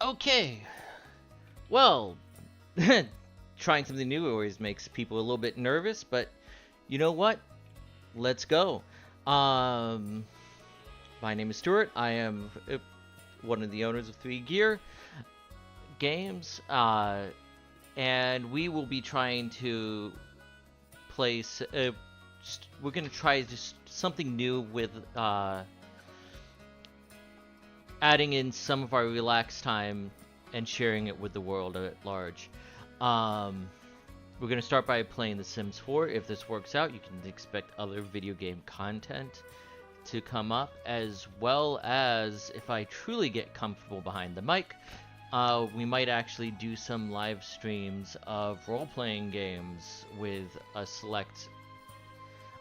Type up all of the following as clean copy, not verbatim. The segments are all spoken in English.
Okay. Well, trying something new always makes people a little bit nervous, but you know what? Let's go. Um, my name is Stuart. I am one of the owners of 3 Gear Games, and we will be trying to place. We're gonna try just something new with adding in some of our relaxed time and sharing it with the world at large. Um, we're going to start by playing The Sims 4. If this works out, you can expect other video game content to come up, as well as if I truly get comfortable behind the mic, we might actually do some live streams of role-playing games with a select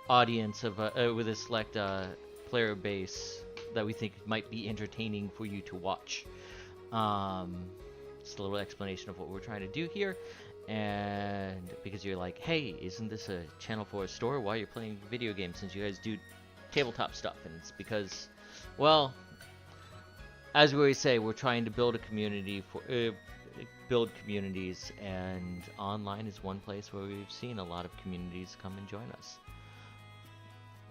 audience of with a select player base that we think might be entertaining for you to watch. Just a little explanation of what we're trying to do here. And because you're like, hey, isn't this a channel for a store? Why are you playing video games since you guys do tabletop stuff? And it's because, well, as we always say, we're trying to build a community for build communities, and online is one place where we've seen a lot of communities come and join us.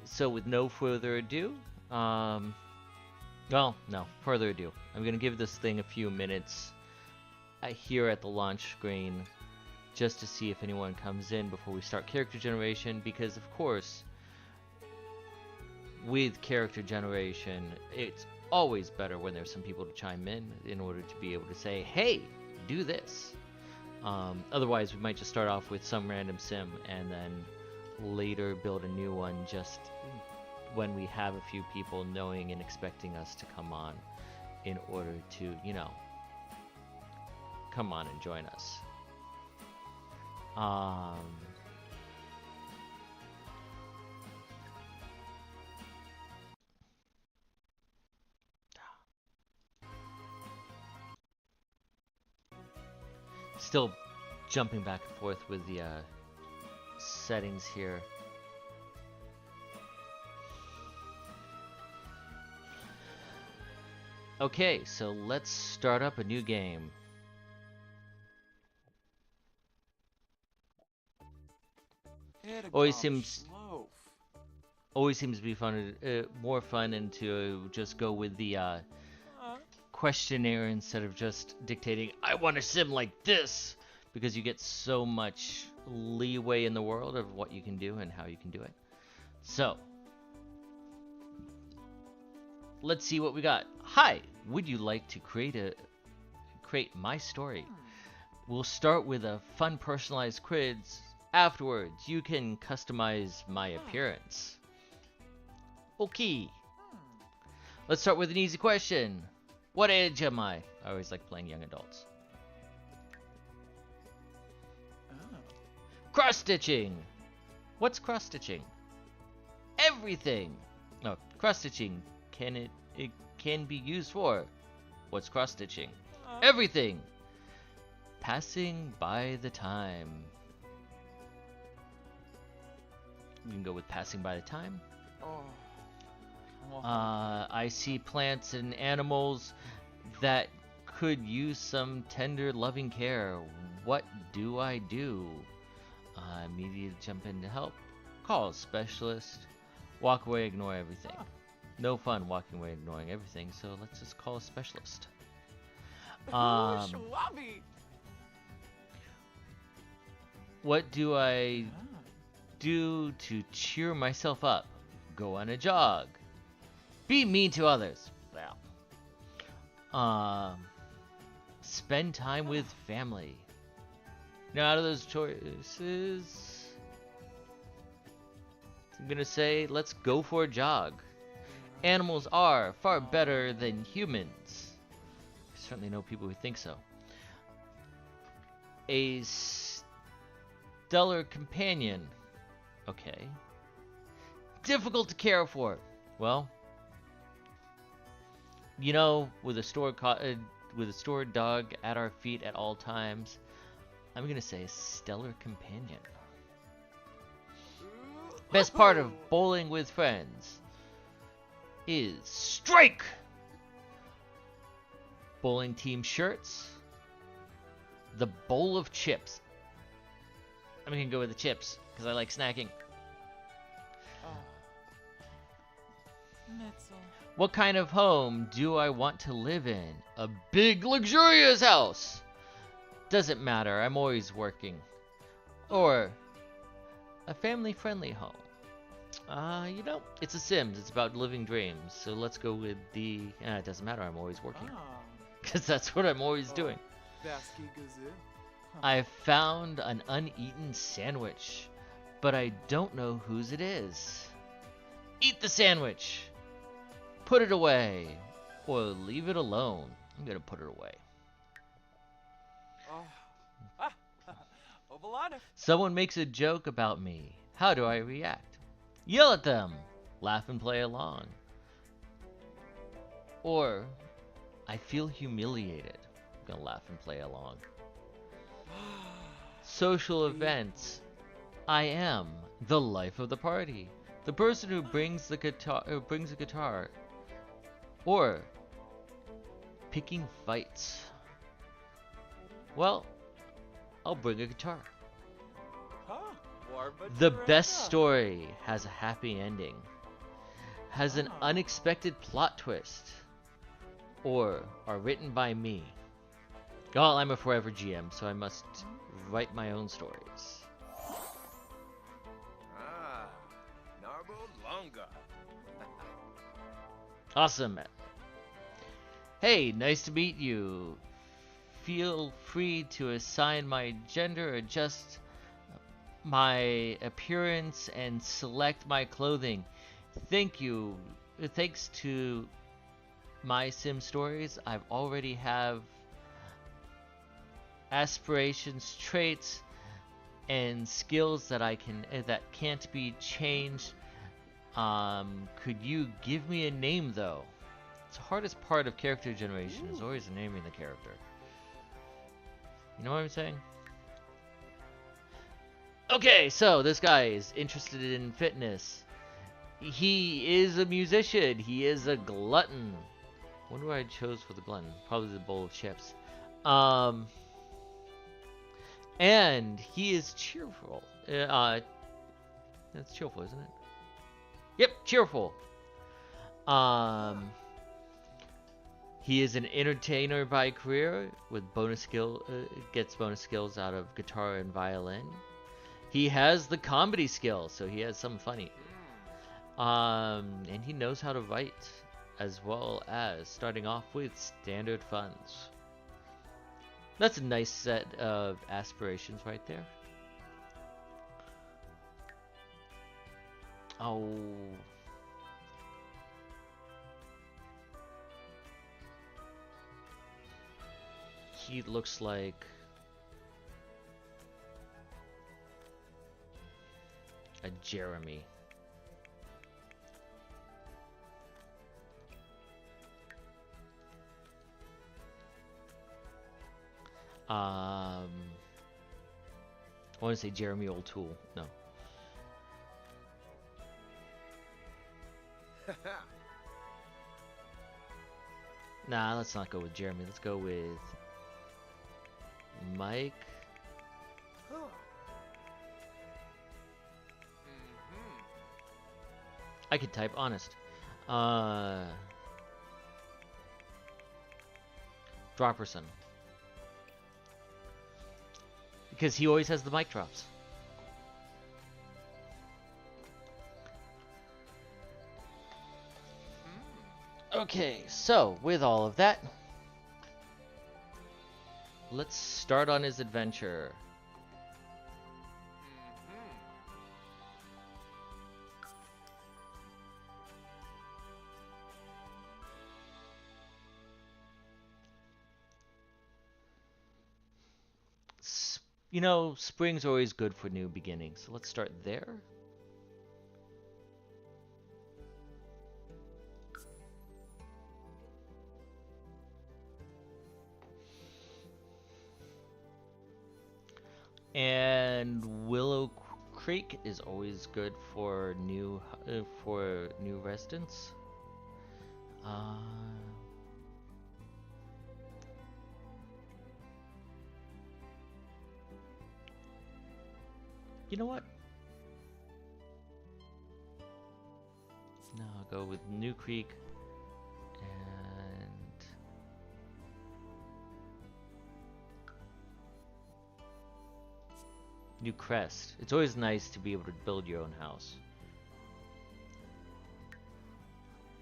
So with no further ado, well, no further ado, I'm gonna give this thing a few minutes here at the launch screen just to see if anyone comes in before we start character generation, because of course with character generation it's always better when there's some people to chime in order to be able to say, hey, do this. Otherwise we might just start off with some random sim and then later build a new one just when we have a few people knowing and expecting us to come on in order to, you know, come on and join us. Still jumping back and forth with the settings here. Okay, so let's start up a new game. Always seems to be fun, more fun, and to just go with the questionnaire instead of just dictating, I want a sim like this, because you get so much leeway in the world of what you can do and how you can do it. So let's see what we got. Hi, would you like to create my story? We'll start with a fun personalized quiz. Afterwards, you can customize my appearance. Okay. Let's start with an easy question. What age am I? I always like playing young adults. Cross-stitching. What's cross-stitching? Everything. No, cross-stitching. It can be used for. What's cross-stitching? Everything. Passing by the time. We can go with passing by the time. I see plants and animals that could use some tender, loving care. What do I do? Immediately jump in to help. Call a specialist. Walk away, ignore everything. No fun walking away, ignoring everything, so let's just call a specialist. What do I do to cheer myself up? Go on a jog. Be mean to others. Well, spend time with family. Now, out of those choices, I'm gonna say let's go for a jog. Animals are far better than humans. I certainly know people who think so. A stellar companion. Okay. Difficult to care for. Well, you know, with a stored dog at our feet at all times, I'm gonna say stellar companion. Best part of bowling with friends is strike. bowling team shirts, the bowl of chips. I'm gonna go with the chips because I like snacking. What kind of home do I want to live in? A big, luxurious house. Doesn't matter, I'm always working. Or a family-friendly home. You know, it's a Sims. It's about living dreams. So let's go with the... it doesn't matter, I'm always working. Because that's what I'm always doing. I've found an uneaten sandwich, but I don't know whose it is. Eat the sandwich. Put it away, or leave it alone. I'm gonna put it away. Someone makes a joke about me. How do I react? Yell at them. Laugh and play along. Or, I feel humiliated. I'm gonna laugh and play along. Social events. I am the life of the party. The person who brings the guitar. Or picking fights. Well, I'll bring a guitar. The best story has a happy ending. Has an unexpected plot twist. Or are written by me. Well, I'm a forever GM, so I must write my own stories. Awesome. Hey, nice to meet you. Feel free to assign my gender, adjust my appearance, and select my clothing. Thank you. Thanks to my Sim stories, I've already have aspirations, traits, and skills that that can't be changed. Could you give me a name though? It's the hardest part of character generation is always naming the character. You know what I'm saying? Okay, so this guy is interested in fitness. He is a musician. He is a glutton. Wonder what I chose for the glutton. Probably the bowl of chips. And he is cheerful. That's cheerful, isn't it? Yep, cheerful. He is an entertainer by career with gets bonus skills out of guitar and violin. He has the comedy skill, so he has something funny. And he knows how to write, as well as starting off with standard funds. That's a nice set of aspirations right there. Oh. He looks like a Jeremy. I want to say Jeremy O'Toole. No. Nah, let's not go with Jeremy. Let's go with Mike. I could type honest. Dropperson. Because he always has the mic drops. Okay, so with all of that, let's start on his adventure. You know, spring's always good for new beginnings. So let's start there. And Willow Creek is always good for new residents. You know what? No, I'll go with New Creek and New Crest. It's always nice to be able to build your own house.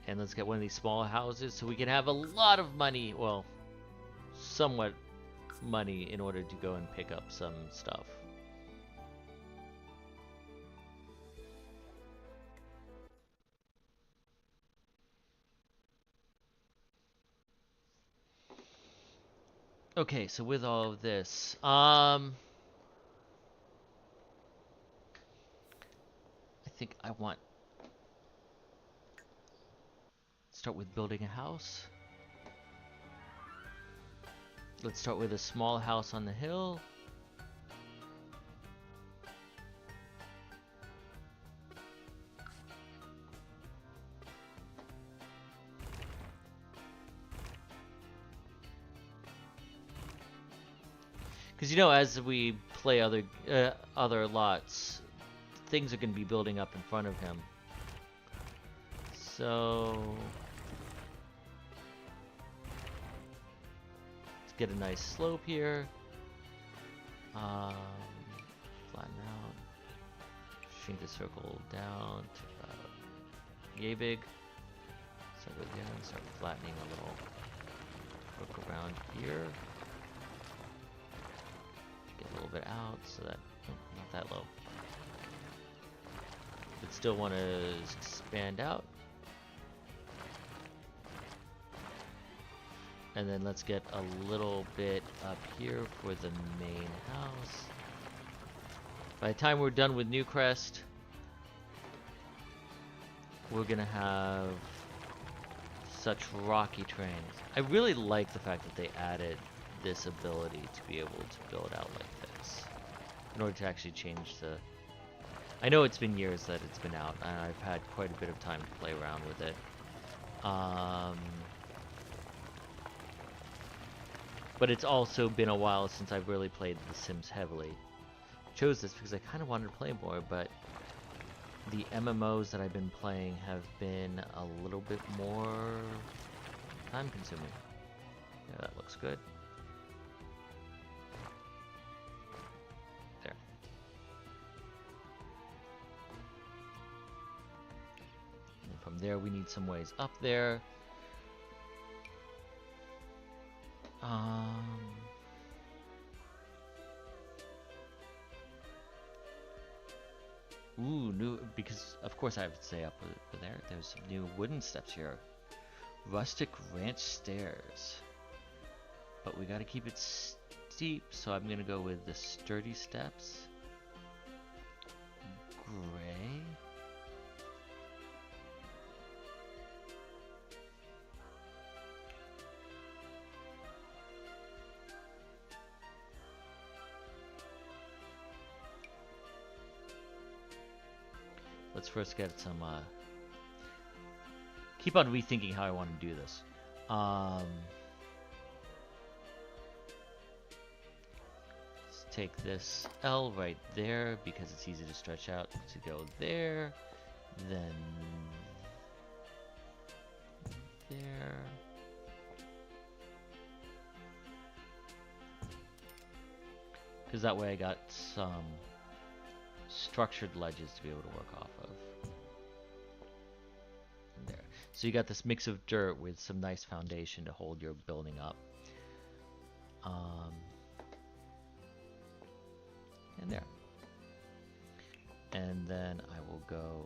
And let's get one of these small houses so we can have a lot of money. Well, somewhat money in order to go and pick up some stuff. Okay, so with all of this, I think I want start with building a house. Let's start with a small house on the hill. Because you know, as we play other lots, things are going to be building up in front of him. So let's get a nice slope here. Flatten out. Shrink the circle down to yay big. Start with start flattening a little. Work around here. Get a little bit out so that not that low. But still want to expand out. And then let's get a little bit up here for the main house. By the time we're done with Newcrest, we're gonna have such rocky terrains. I really like the fact that they added this ability to be able to build out like this in order to actually change the... I know it's been years that it's been out, and I've had quite a bit of time to play around with it. But it's also been a while since I've really played The Sims heavily. I chose this because I kind of wanted to play more, but the MMOs that I've been playing have been a little bit more time consuming. Yeah, that looks good. There. And from there we need some ways up there. Ooh, new, because of course I would say up there. There's some new wooden steps here. Rustic ranch stairs. But we gotta keep it steep, so I'm gonna go with the sturdy steps. Gray. Let's first get some, keep on rethinking how I want to do this. Let's take this L right there because it's easy to stretch out to go there, then there. Because that way I got some structured ledges to be able to work off of. And there. So you got this mix of dirt with some nice foundation to hold your building up. And there. And then I will go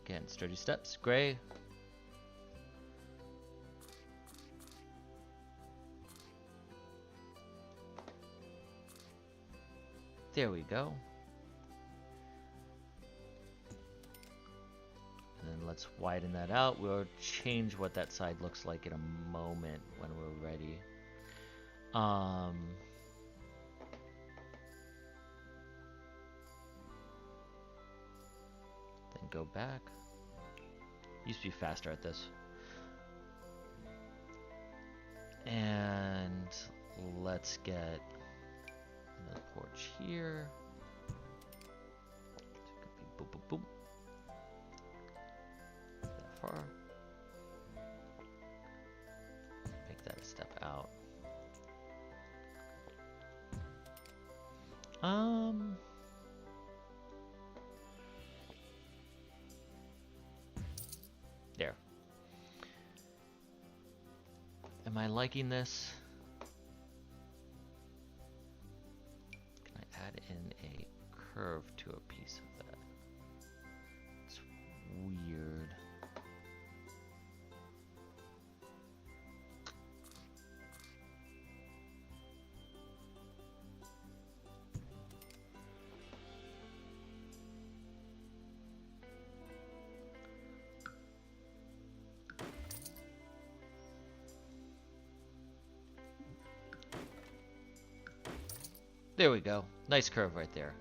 again, sturdy steps, gray. There we go. And then let's widen that out. We'll change what that side looks like in a moment when we're ready. Then go back. Used to be faster at this. And let's get the torch here. Boom, boom, boom. That far. Make that a step out. There. Am I liking this? Can I add in a curve to a piece of that? It's weird. There we go. Nice curve right there.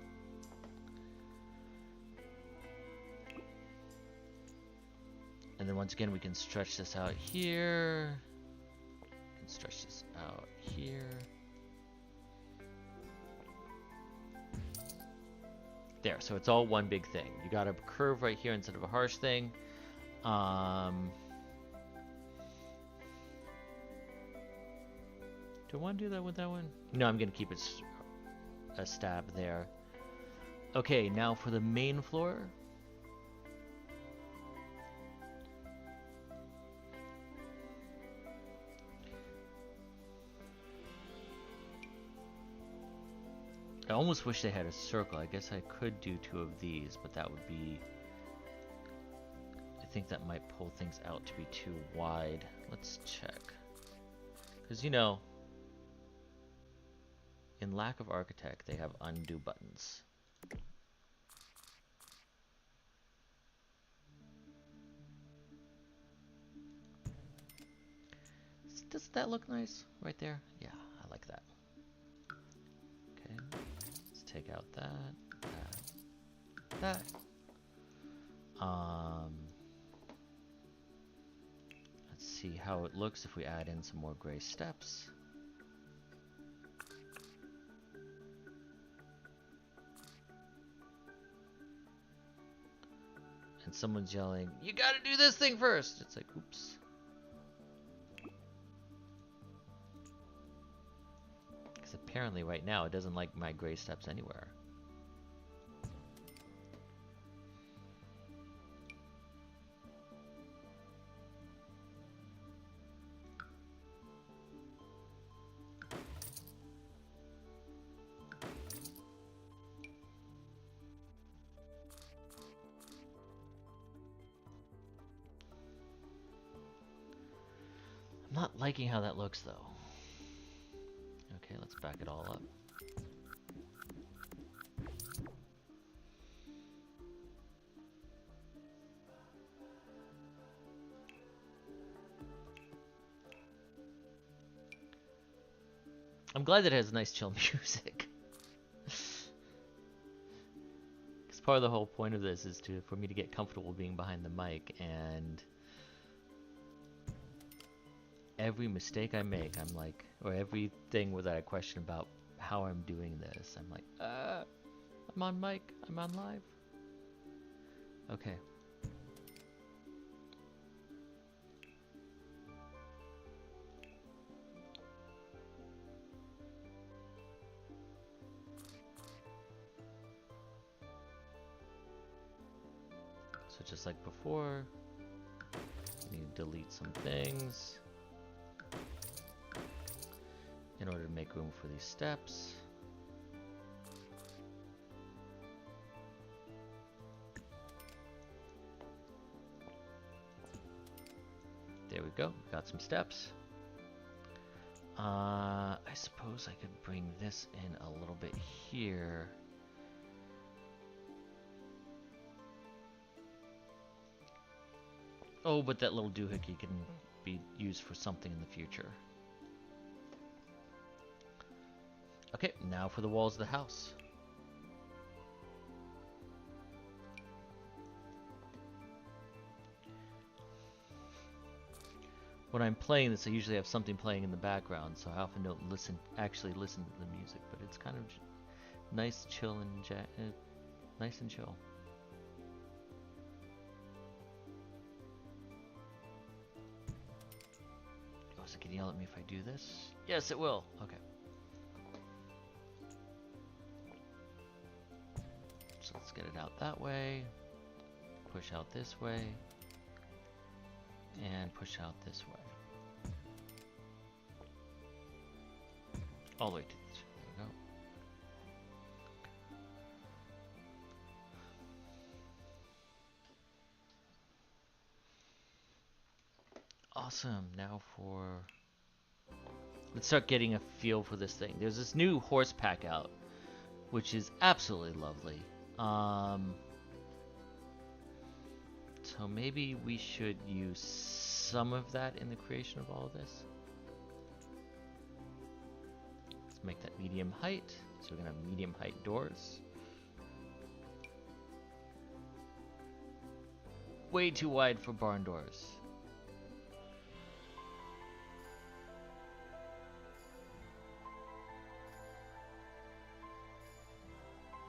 And then once again, we can stretch this out here. We can stretch this out here. There, so it's all one big thing. You got a curve right here instead of a harsh thing. Do I want to do that with that one? No, I'm going to keep it a stab there. Okay, now for the main floor. I almost wish they had a circle. I guess I could do 2 of these, but that would be... I think that might pull things out to be too wide. Let's check. Because, you know, in lack of architect, they have undo buttons. Doesn't that look nice right there? Yeah, I like that. Okay, let's take out that. Let's see how it looks if we add in some more gray steps. And someone's yelling, "You gotta do this thing first!" It's like, oops. Because apparently right now it doesn't like my gray steps anywhere. I'm not liking how that looks, though. Okay, let's back it all up. I'm glad that it has nice chill music. Because part of the whole point of this is for me to get comfortable being behind the mic, and every mistake I make, I'm like, or everything that I question about how I'm doing this, I'm like, I'm on mic, I'm on live. Okay. So just like before, you need to delete some things in order to make room for these steps. There we go, got some steps. I suppose I could bring this in a little bit here. Oh, but that little doohickey can be used for something in the future. Okay, now for the walls of the house. When I'm playing this, I usually have something playing in the background, so I often don't actually listen to the music, but it's kind of nice, chill, and nice and chill. Oh, is it gonna yell at me if I do this? Yes, it will. Okay. So let's get it out that way. Push out this way. And push out this way. All the way to this. There we go. Awesome. Now let's start getting a feel for this thing. There's this new horse pack out, which is absolutely lovely. So maybe we should use some of that in the creation of all of this. Let's make that medium height. So we're gonna have medium height doors. Way too wide for barn doors.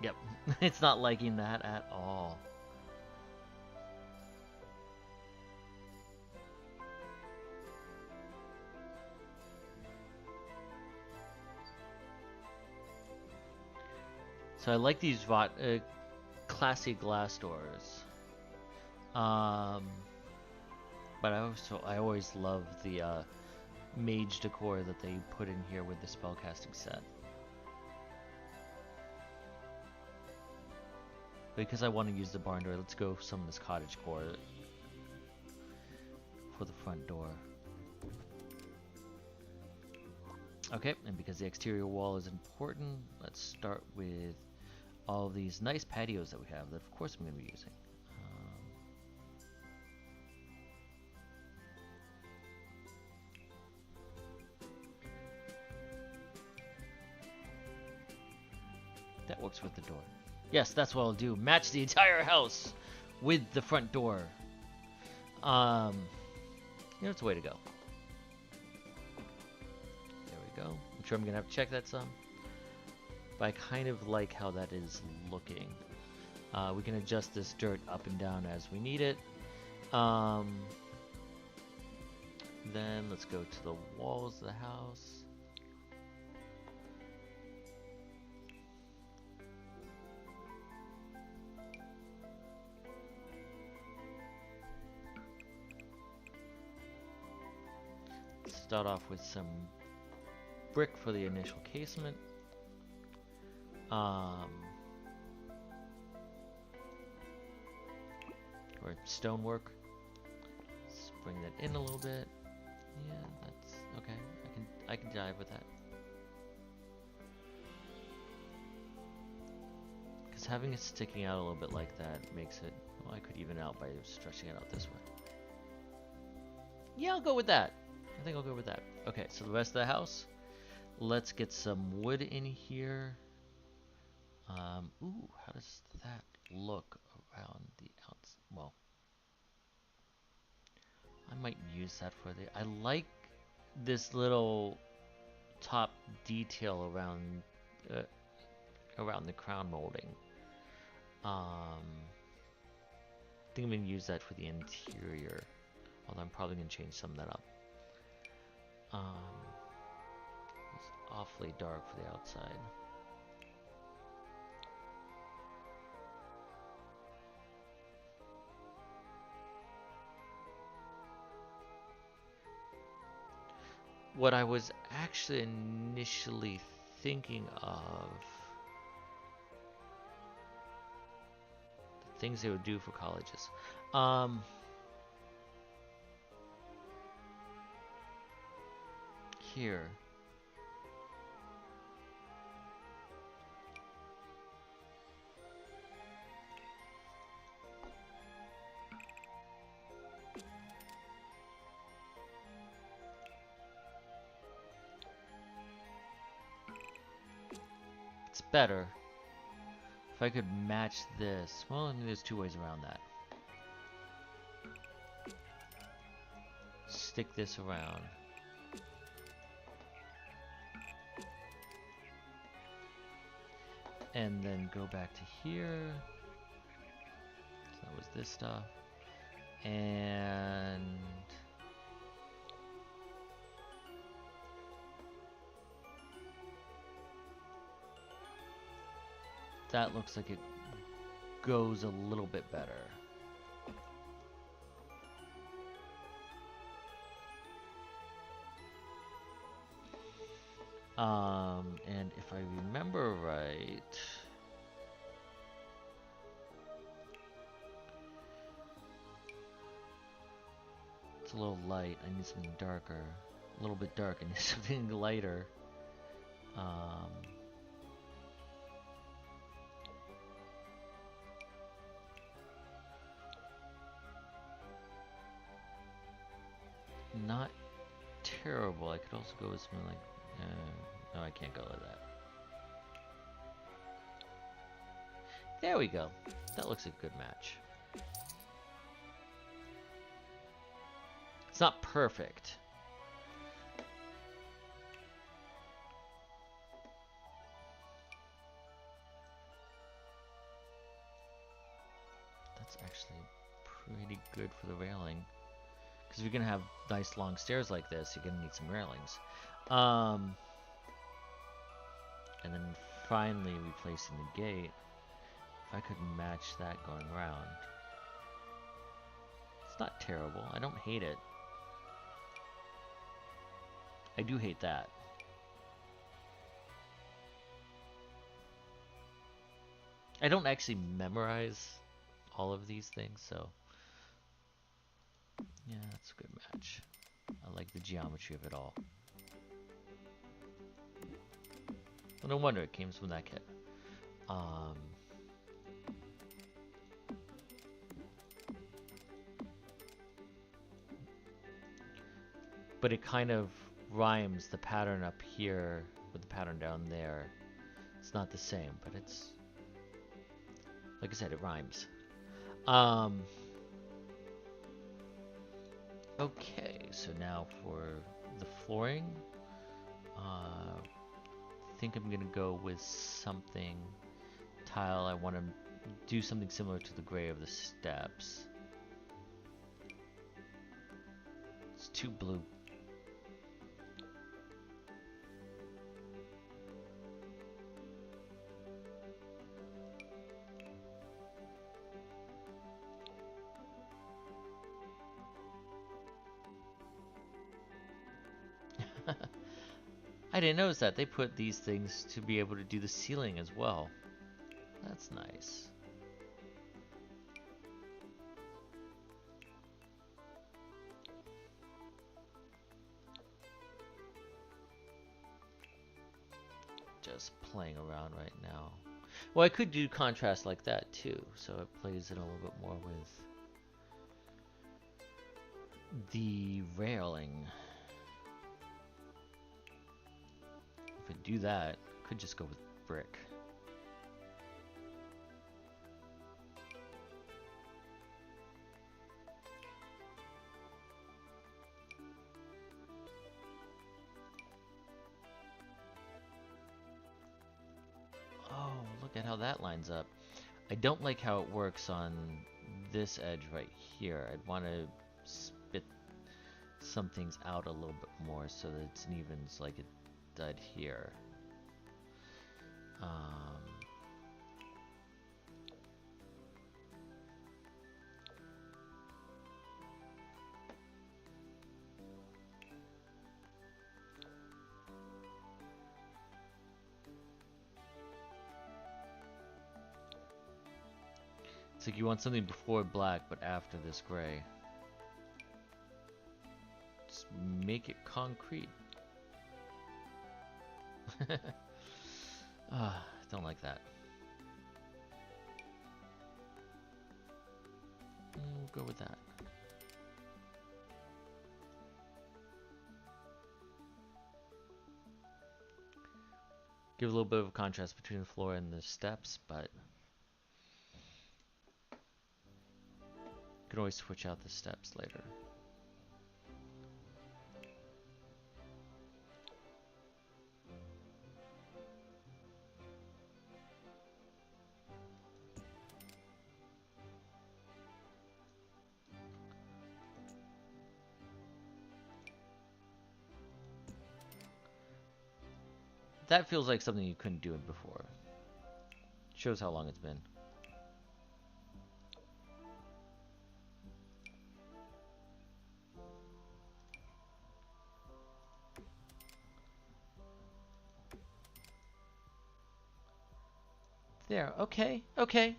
Yep, it's not liking that at all. So I like these classy glass doors. But I always love the mage decor that they put in here with the spellcasting set. Because I want to use the barn door, let's go some of this cottage core for the front door. Okay, and because the exterior wall is important, let's start with all of these nice patios that we have that of course I'm going to be using. That works with the door. Yes, that's what I'll do. Match the entire house with the front door. You know, it's a way to go. There we go. I'm sure I'm gonna have to check that some. But I kind of like how that is looking. We can adjust this dirt up and down as we need it. Then let's go to the walls of the house. Start off with some brick for the initial casement. Or stonework. Let's bring that in a little bit. Yeah, that's okay. I can dive with that. Because having it sticking out a little bit like that makes it. Well, I could even out by stretching it out this way. Yeah, I'll go with that. I think I'll go with that. Okay, so the rest of the house. Let's get some wood in here. Ooh, how does that look around the outside? Well, I might use that for the. I like this little top detail around the crown molding. I think I'm gonna use that for the interior. Although I'm probably gonna change some of that up. It's awfully dark for the outside. What I was actually initially thinking of, the things they would do for colleges. Here. It's better if I could match this. Well, I mean, there's two ways around that. Stick this around. And then go back to here. So that was this stuff. And that looks like it goes a little bit better. And if I remember right, it's a little light. I need something darker. A little bit dark. I need something lighter. Not terrible. I could also go with something like... no, I can't go with that. There we go. That looks like a good match. It's not perfect. That's actually pretty good for the railing. Because if you're going to have nice long stairs like this, you're going to need some railings. And then finally replacing the gate. If I could match that going around. It's not terrible. I don't hate it. I do hate that. I don't actually memorize all of these things, so... yeah, that's a good match. I like the geometry of it all. Well, no wonder it came from that kit. But it kind of rhymes the pattern up here with the pattern down there. It's not the same, but it's... like I said, it rhymes. Okay, so now for the flooring. I think I'm gonna go with something tile. I want to do something similar to the gray of the steps. It's too blue. I didn't notice that. They put these things to be able to do the ceiling as well. That's nice. Just playing around right now. Well, I could do contrast like that too, so it plays it a little bit more with the railing. If I do that, I could just go with brick. Oh, look at how that lines up. I don't like how it works on this edge right here. I'd want to spit some things out a little bit more so that it's an evens like it did here. It's like you want something before black, but after this gray. Just make it concrete. Don't like that. We'll go with that. Give a little bit of a contrast between the floor and the steps, but you can always switch out the steps later. that feels like something you couldn't do it before. Shows how long it's been. There, okay, okay.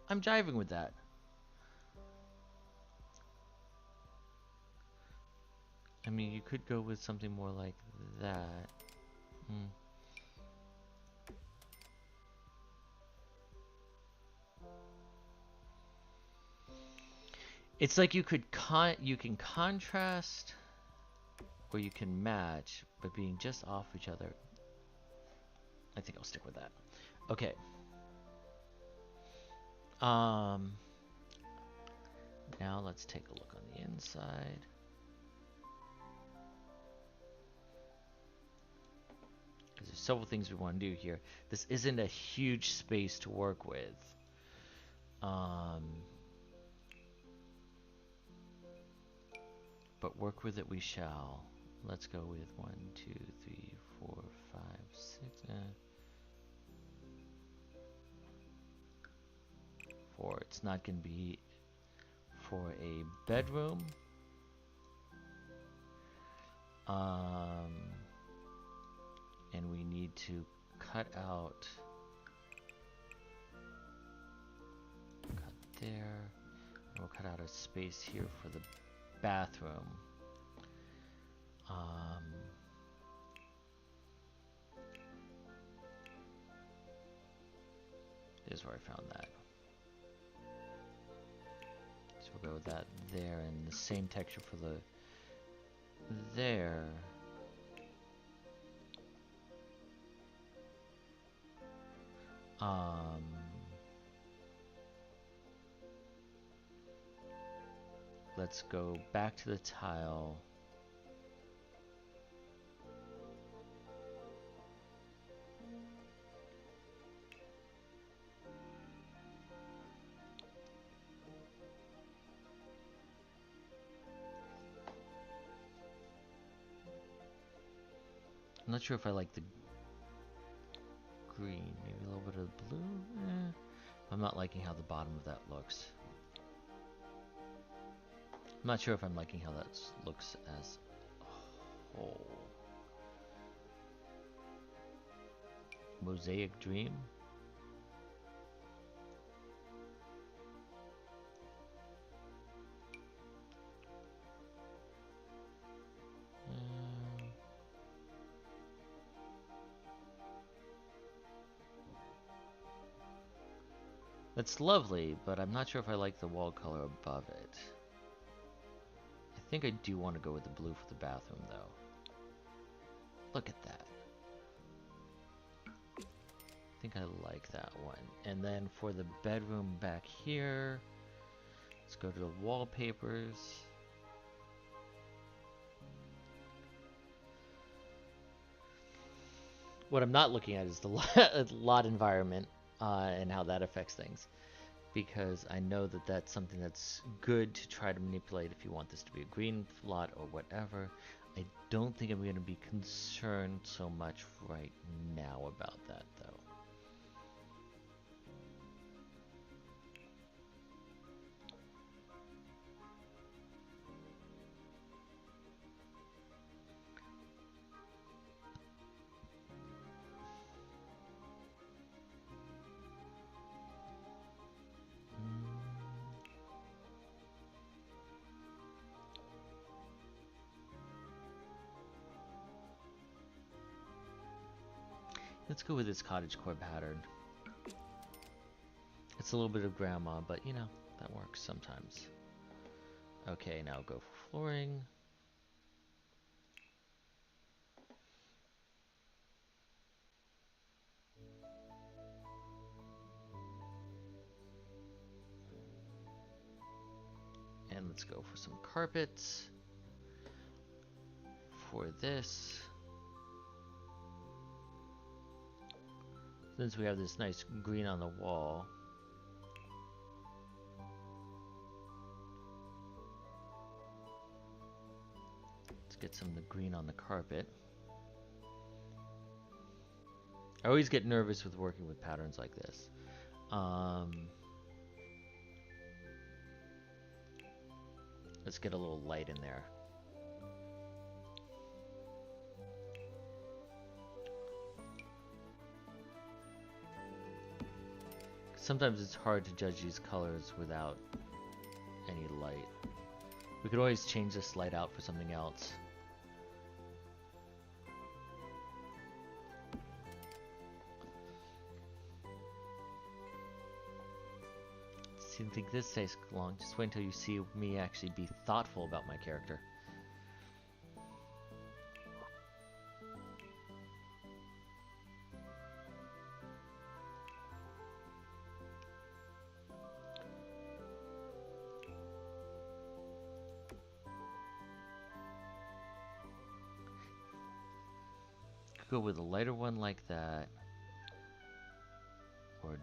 I'm jiving with that. I mean, you could go with something more like that. Hmm. It's like you can contrast or you can match, but being just off each other. I think I'll stick with that. Okay. Now let's take a look on the inside. There's several things we want to do here. This isn't a huge space to work with. But work with it we shall. Let's go with 1, 2, 3, 4, 5, 6. 4. It's not going to be for a bedroom. And we need to cut there. And we'll cut out a space here for the bathroom. Here's where I found that. So we'll go with that there, and the same texture for the there. Let's go back to the tile. I'm not sure if I like the green. Maybe a little bit of blue? I'm not liking how the bottom of that looks. I'm not sure if I'm liking how that looks as a whole. Mosaic Dream? It's lovely, but I'm not sure if I like the wall color above it. I think I do want to go with the blue for the bathroom, though. Look at that. I think I like that one. And then for the bedroom back here, let's go to the wallpapers. What I'm not looking at is the lot environment and how that affects things. Because I know that that's something that's good to try to manipulate if you want this to be a green lot or whatever. I don't think I'm going to be concerned so much right now about that, though. Let's go with this cottagecore pattern. It's a little bit of grandma, but you know, that works sometimes. Okay, now go for flooring. And let's go for some carpets. For this, since we have this nice green on the wall, let's get some of the green on the carpet. I always get nervous with working with patterns like this. Let's get a little light in there. Sometimes it's hard to judge these colors without any light. We could always change this light out for something else. Didn't think this takes long. Just wait until you see me actually be thoughtful about my character. Go with a lighter one like that, or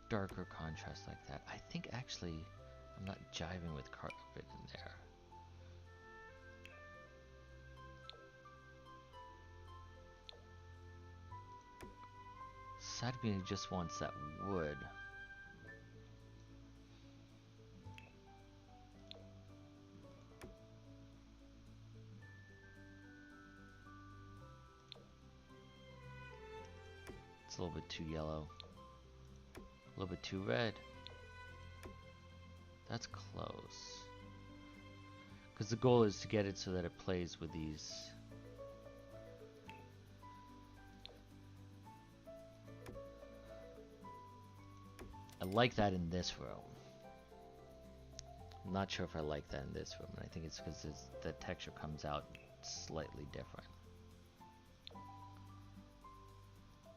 darker contrast like that. I think actually I'm not jiving with carpet in there. Side B just wants that wood. It's a little bit too yellow. A little bit too red. That's close. Because the goal is to get it so that it plays with these. I like that in this room. I'm not sure if I like that in this room. And I think it's because the texture comes out slightly different.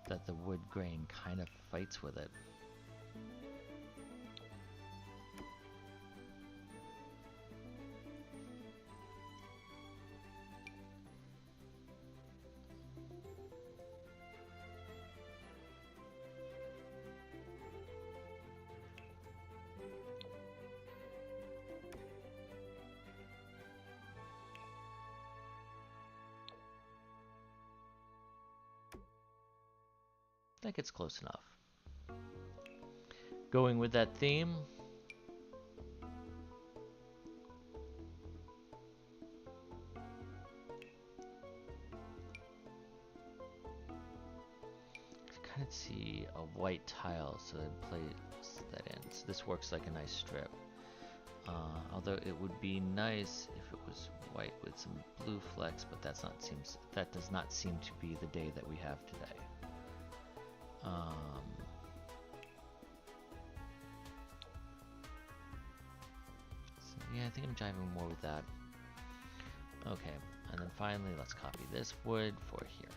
That the wood grain kind of fights with it. I think it's close enough. Going with that theme. I kind of see a white tile, so then place that in. So this works like a nice strip. Although it would be nice if it was white with some blue flecks, but that does not seem to be the day that we have today. So yeah, I think I'm jiving more with that. Okay, and then finally, let's copy this wood for here.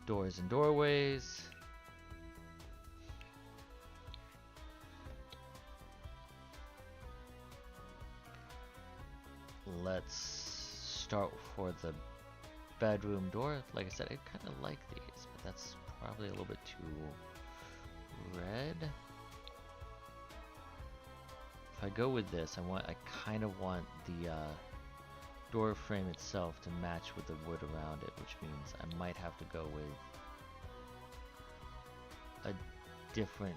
Doors and doorways. Let's start for the bedroom door. Like I said, I kind of like these, but that's probably a little bit too red. If I go with this, I kind of want the door frame itself to match with the wood around it, which means I might have to go with a different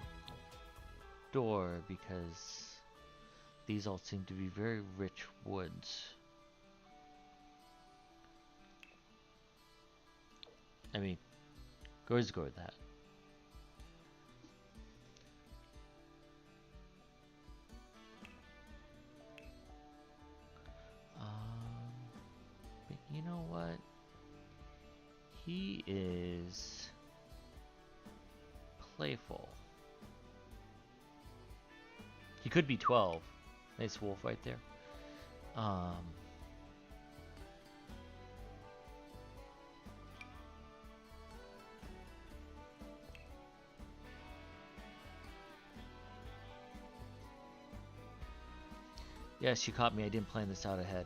door because these all seem to be very rich woods. I mean, go with that. But you know what? He is playful. He could be 12. Nice wolf right there. Yes, you caught me. I didn't plan this out ahead.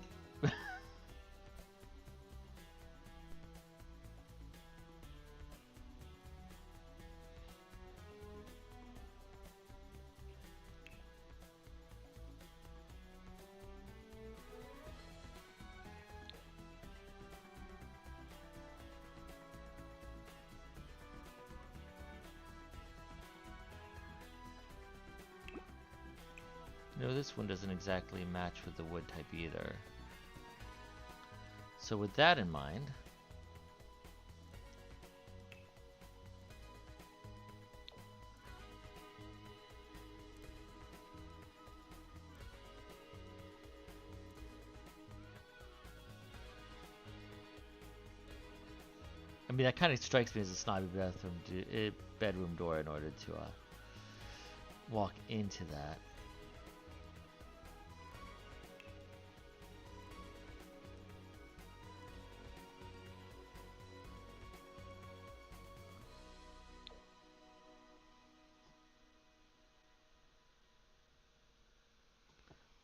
No, this one doesn't exactly match with the wood type either. So with that in mind, I mean, that kind of strikes me as a snobby bedroom door in order to walk into that.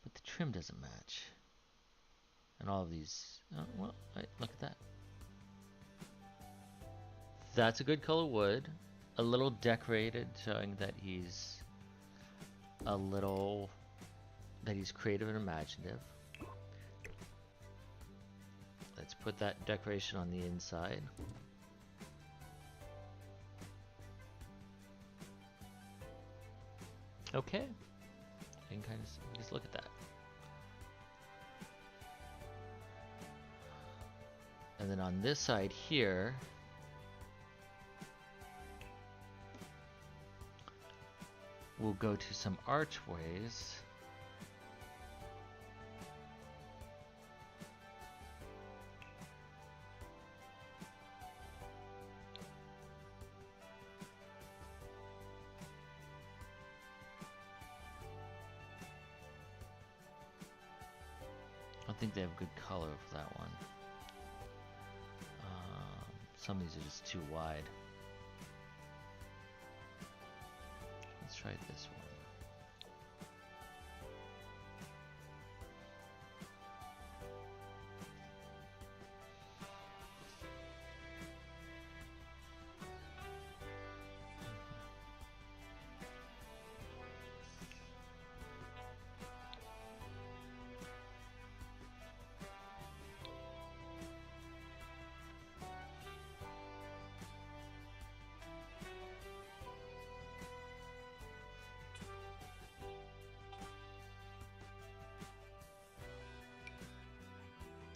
But the trim doesn't match. And all of these, oh, well, look at that. That's a good color wood. A little decorated, showing that he's creative and imaginative. Let's put that decoration on the inside. Okay. You can kind of just look at that. And then on this side here, we'll go to some archways. I think they have good color for that one. Some of these are just too wide. Let's try this one.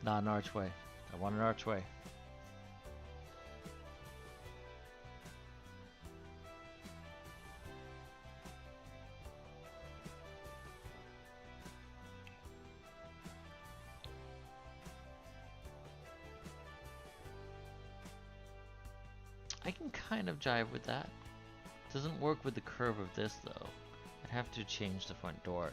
Not an archway. I want an archway. I can kind of jive with that. Doesn't work with the curve of this though. I'd have to change the front door.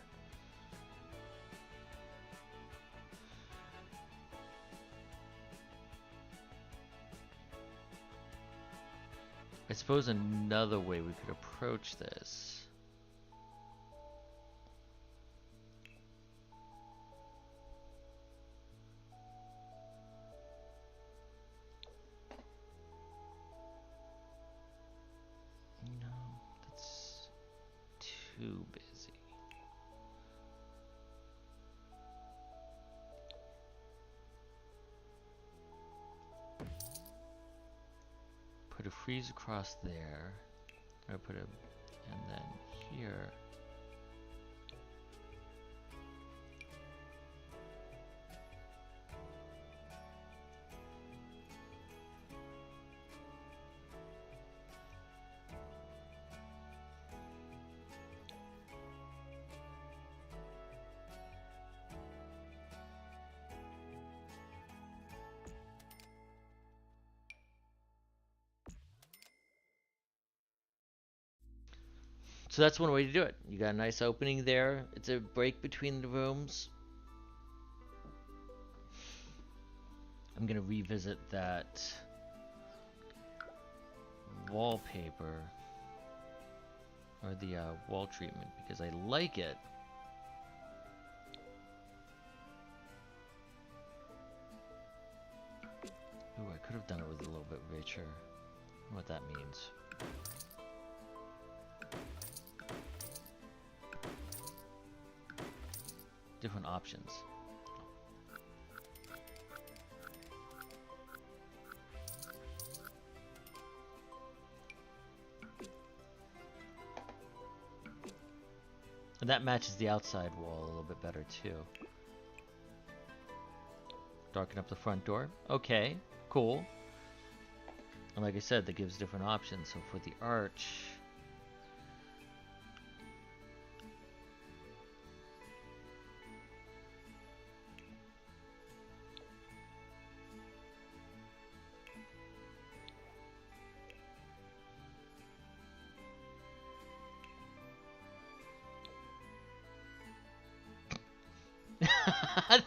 I suppose another way we could approach this that's too busy. Put a freeze across there. Or put a, and then here. So that's one way to do it. You got a nice opening there. It's a break between the rooms. I'm gonna revisit that wallpaper or the wall treatment because I like it. Ooh, I could have done it with a little bit richer. I don't know what that means. Different options. And that matches the outside wall a little bit better too. Darken up the front door. Okay, cool. And like I said, that gives different options. So for the arch,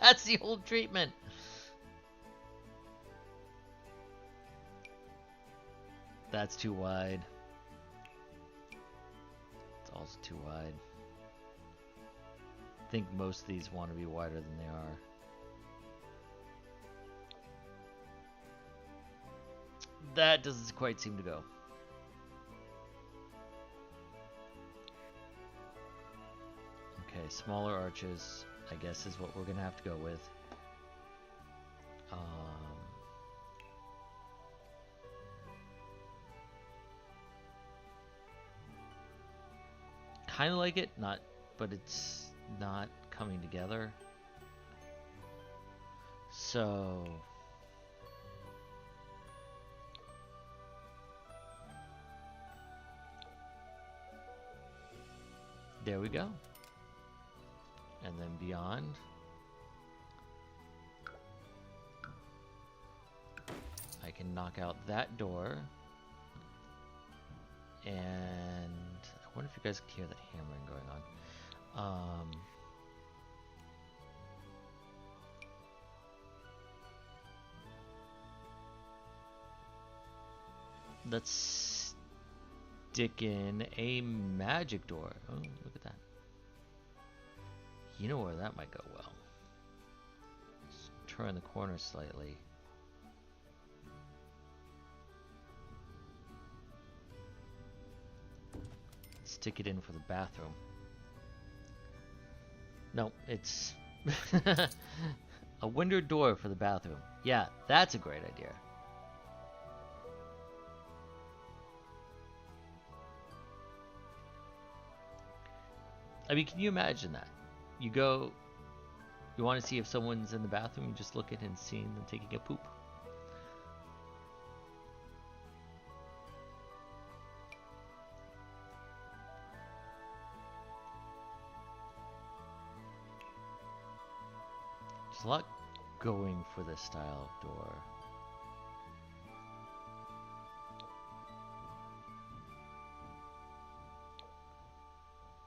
that's the old treatment. That's too wide. It's also too wide. I think most of these want to be wider than they are. That doesn't quite seem to go. Okay, smaller arches, I guess, is what we're gonna have to go with. Kind of like it, not, but it's not coming together. So there we go. And then beyond, I can knock out that door. And I wonder if you guys can hear that hammering going on. Let's stick in a magic door. Oh, look at that. You know where that might go well. Let's turn the corner slightly. Stick it in for the bathroom. No, it's a window door for the bathroom. Yeah, that's a great idea. I mean, can you imagine that? You go, you want to see if someone's in the bathroom, you just look at it and see them taking a poop. There's a lot going for this style of door.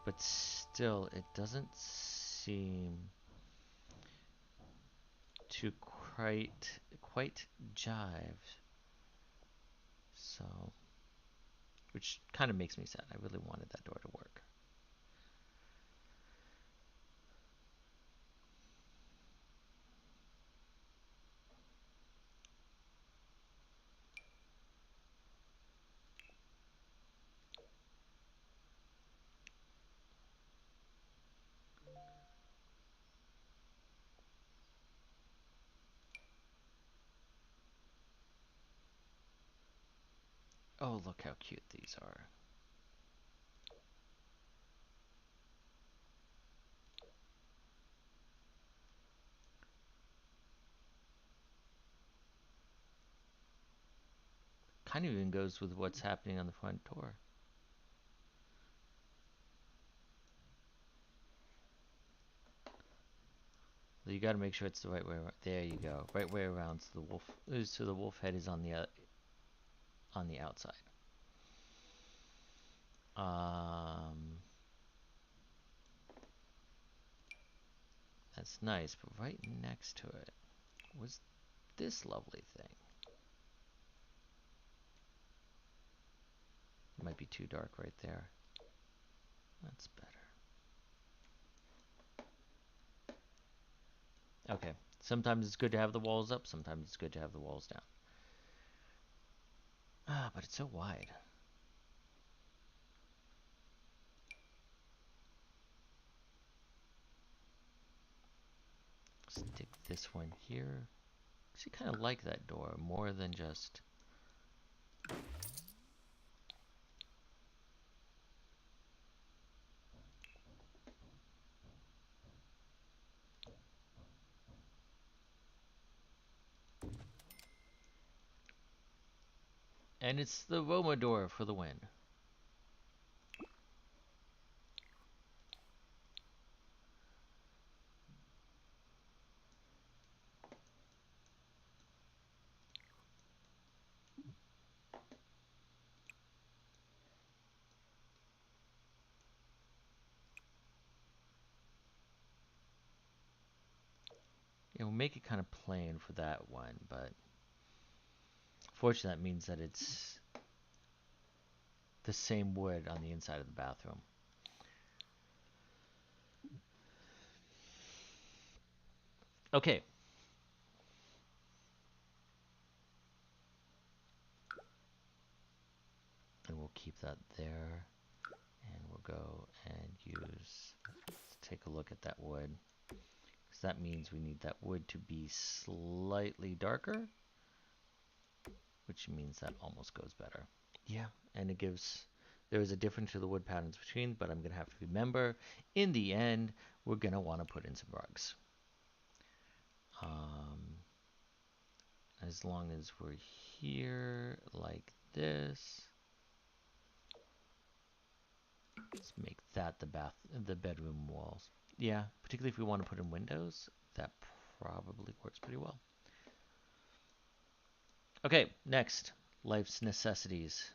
But still, it doesn't seem to quite jive. So, which kind of makes me sad. I really wanted that door to work. Oh, look how cute these are. Kind of even goes with what's happening on the front door. You got to make sure it's the right way around. There you go. Right way around, so the wolf head is on the outside. That's nice, but right next to it was this lovely thing. It might be too dark right there. That's better. Okay, sometimes it's good to have the walls up, sometimes it's good to have the walls down. Ah, but it's so wide. Stick this one here. Actually, kind of like that door more than just. And it's the Roma door for the win. Yeah, we'll make it kind of plain for that one, but fortunately that means that it's the same wood on the inside of the bathroom. Okay. And we'll keep that there. And we'll go and use, let's take a look at that wood. Because that means we need that wood to be slightly darker, which means that almost goes better. Yeah, and it gives, there is a difference to the wood patterns between, but I'm going to have to remember, in the end, we're going to want to put in some rugs. As long as we're here like this, let's make that the bedroom walls. Yeah, particularly if we want to put in windows, that probably works pretty well. Okay, next, life's necessities.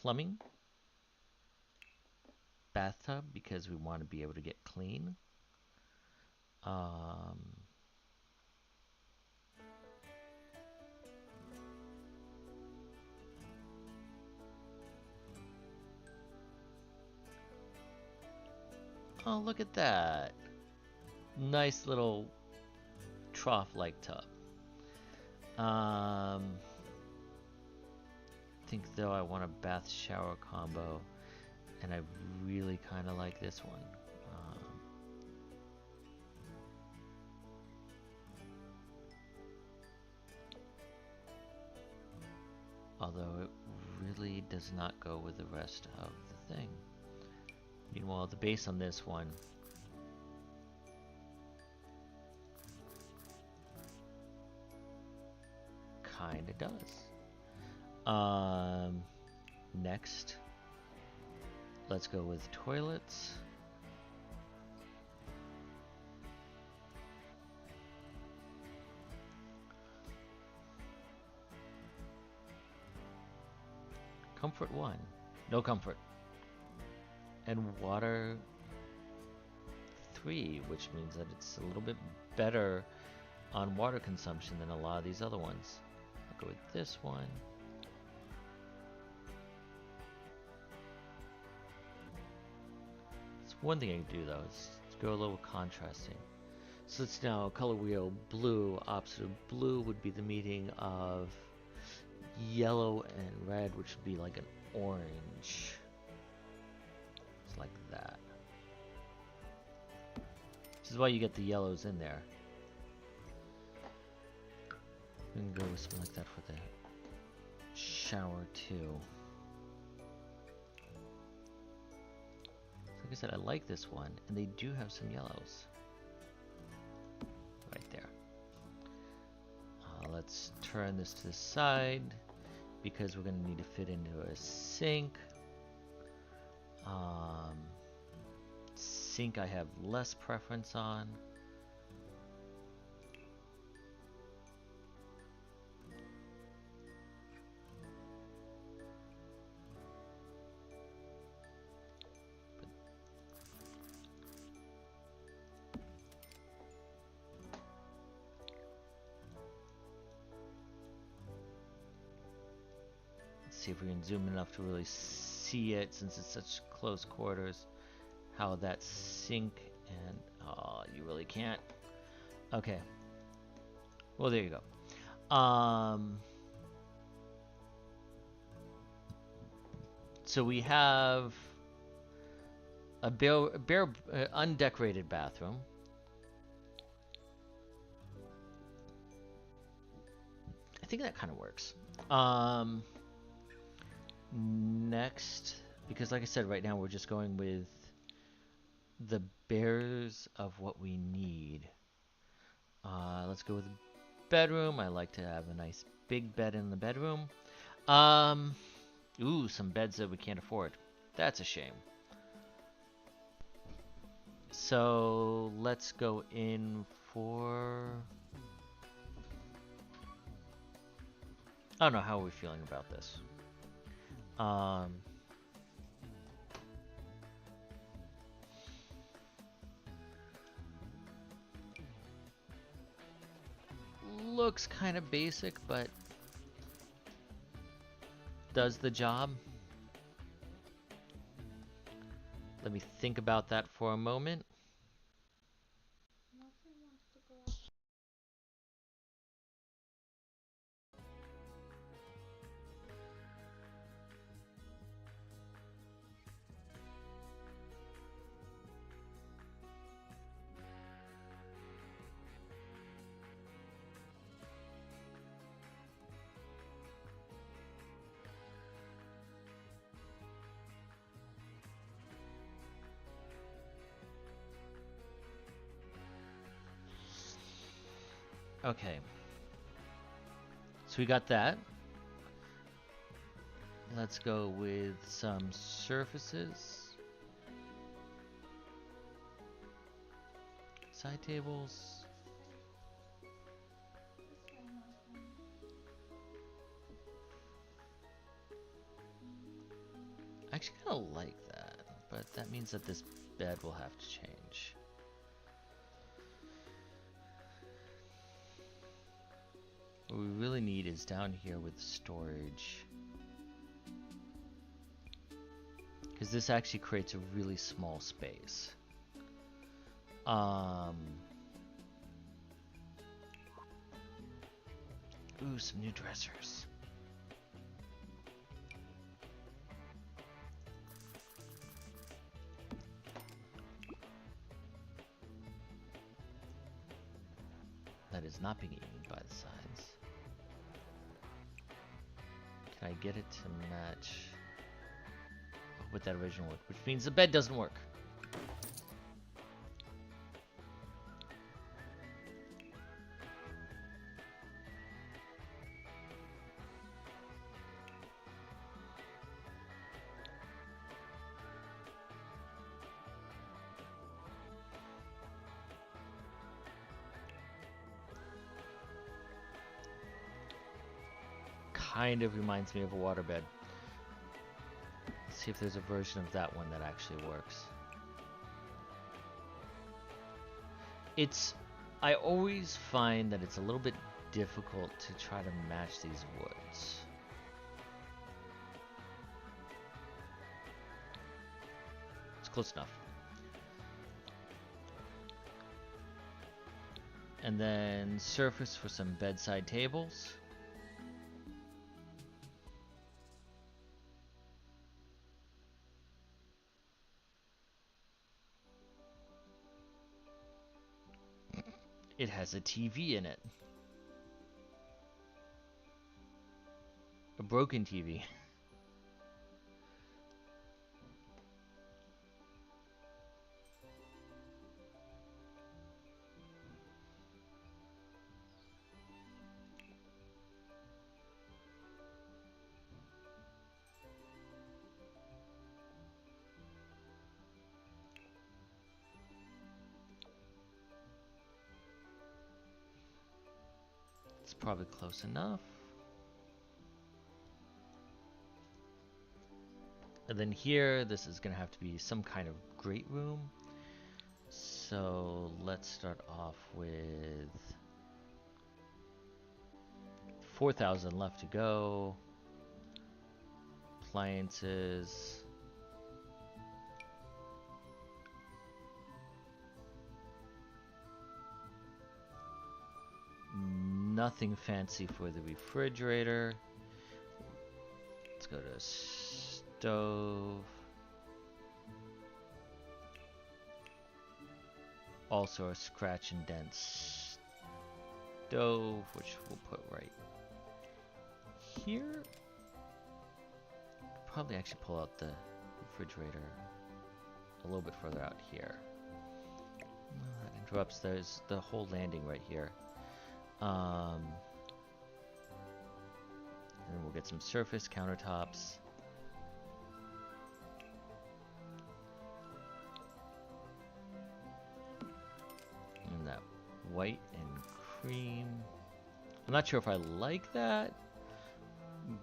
Plumbing, bathtub, because we want to be able to get clean. Oh, look at that. Nice little trough-like tub. I think though I want a bath shower combo, and I really kind of like this one. Although it really does not go with the rest of the thing. Meanwhile, the base on this one kind of does. Next, let's go with toilets. Comfort 1, no comfort. And water 3, which means that it's a little bit better on water consumption than a lot of these other ones. I'll go with this one. It's one thing I can do though, is go a little contrasting. So it's now color wheel blue. Opposite of blue would be the meeting of yellow and red, which would be like an orange. It's like that. This is why you get the yellows in there. We can go with something like that for the shower too. So like I said, I like this one, and they do have some yellows. Right there. Let's turn this to the side, because we're going to need to fit into a sink. Sink I have less preference on. Let's see if we can zoom enough to really see it, since it's such close quarters. How that sink and oh, you really can't. Okay. Well, there you go. So we have a bare undecorated bathroom. I think that kind of works. Next, because like I said, right now we're just going with the spares of what we need. Let's go with bedroom. I like to have a nice big bed in the bedroom. Um, ooh, some beds that we can't afford. That's a shame. So let's go in for... I don't know, how are we feeling about this? Looks kind of basic, but does the job. Let me think about that for a moment. Okay. So we got that. Let's go with some surfaces. Side tables. I actually kind of like that, but that means that this bed will have to change. What we really need is down here with storage. Because this actually creates a really small space. Ooh, some new dressers. That is not being eaten by the sides. Can I get it to match with that original wood? Which means the bed doesn't work. Kind of reminds me of a waterbed. Let's see if there's a version of that one that actually works. I always find that it's a little bit difficult to try to match these woods. It's close enough. And then surface for some bedside tables. It has a TV in it. A broken TV. It's probably close enough. And then here, this is gonna have to be some kind of great room. So let's start off with 4,000 left to go. Appliances. Nothing fancy for the refrigerator. Let's go to stove. Also a scratch and dent stove, which we'll put right here. Probably actually pull out the refrigerator a little bit further out here. interrupts the whole landing right here. And we'll get some surface countertops. And that white and cream. I'm not sure if I like that,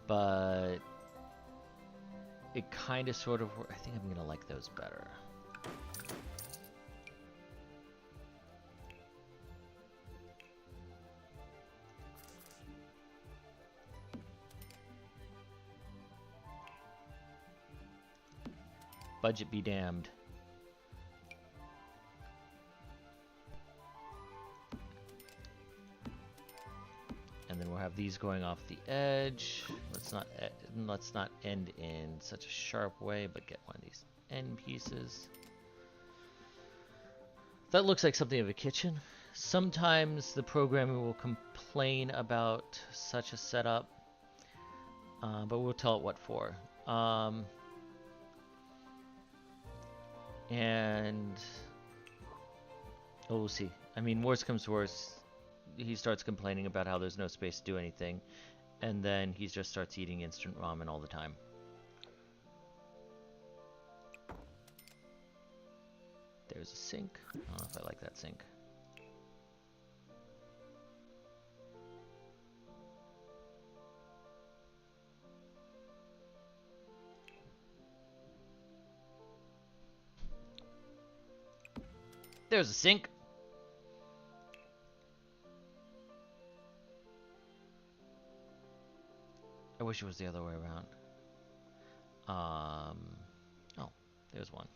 but it kind of sort of, I think I'm gonna like those better. Budget be damned. And then we'll have these going off the edge. Let's not end in such a sharp way, but get one of these end pieces. That looks like something of a kitchen. Sometimes the programmer will complain about such a setup, but we'll tell it what for. And we'll see. I mean, worst comes to worst, he starts complaining about how there's no space to do anything, and then he just starts eating instant ramen all the time. There's a sink. I don't know if I like that sink. There's a sink. I wish it was the other way around. Oh, there's one.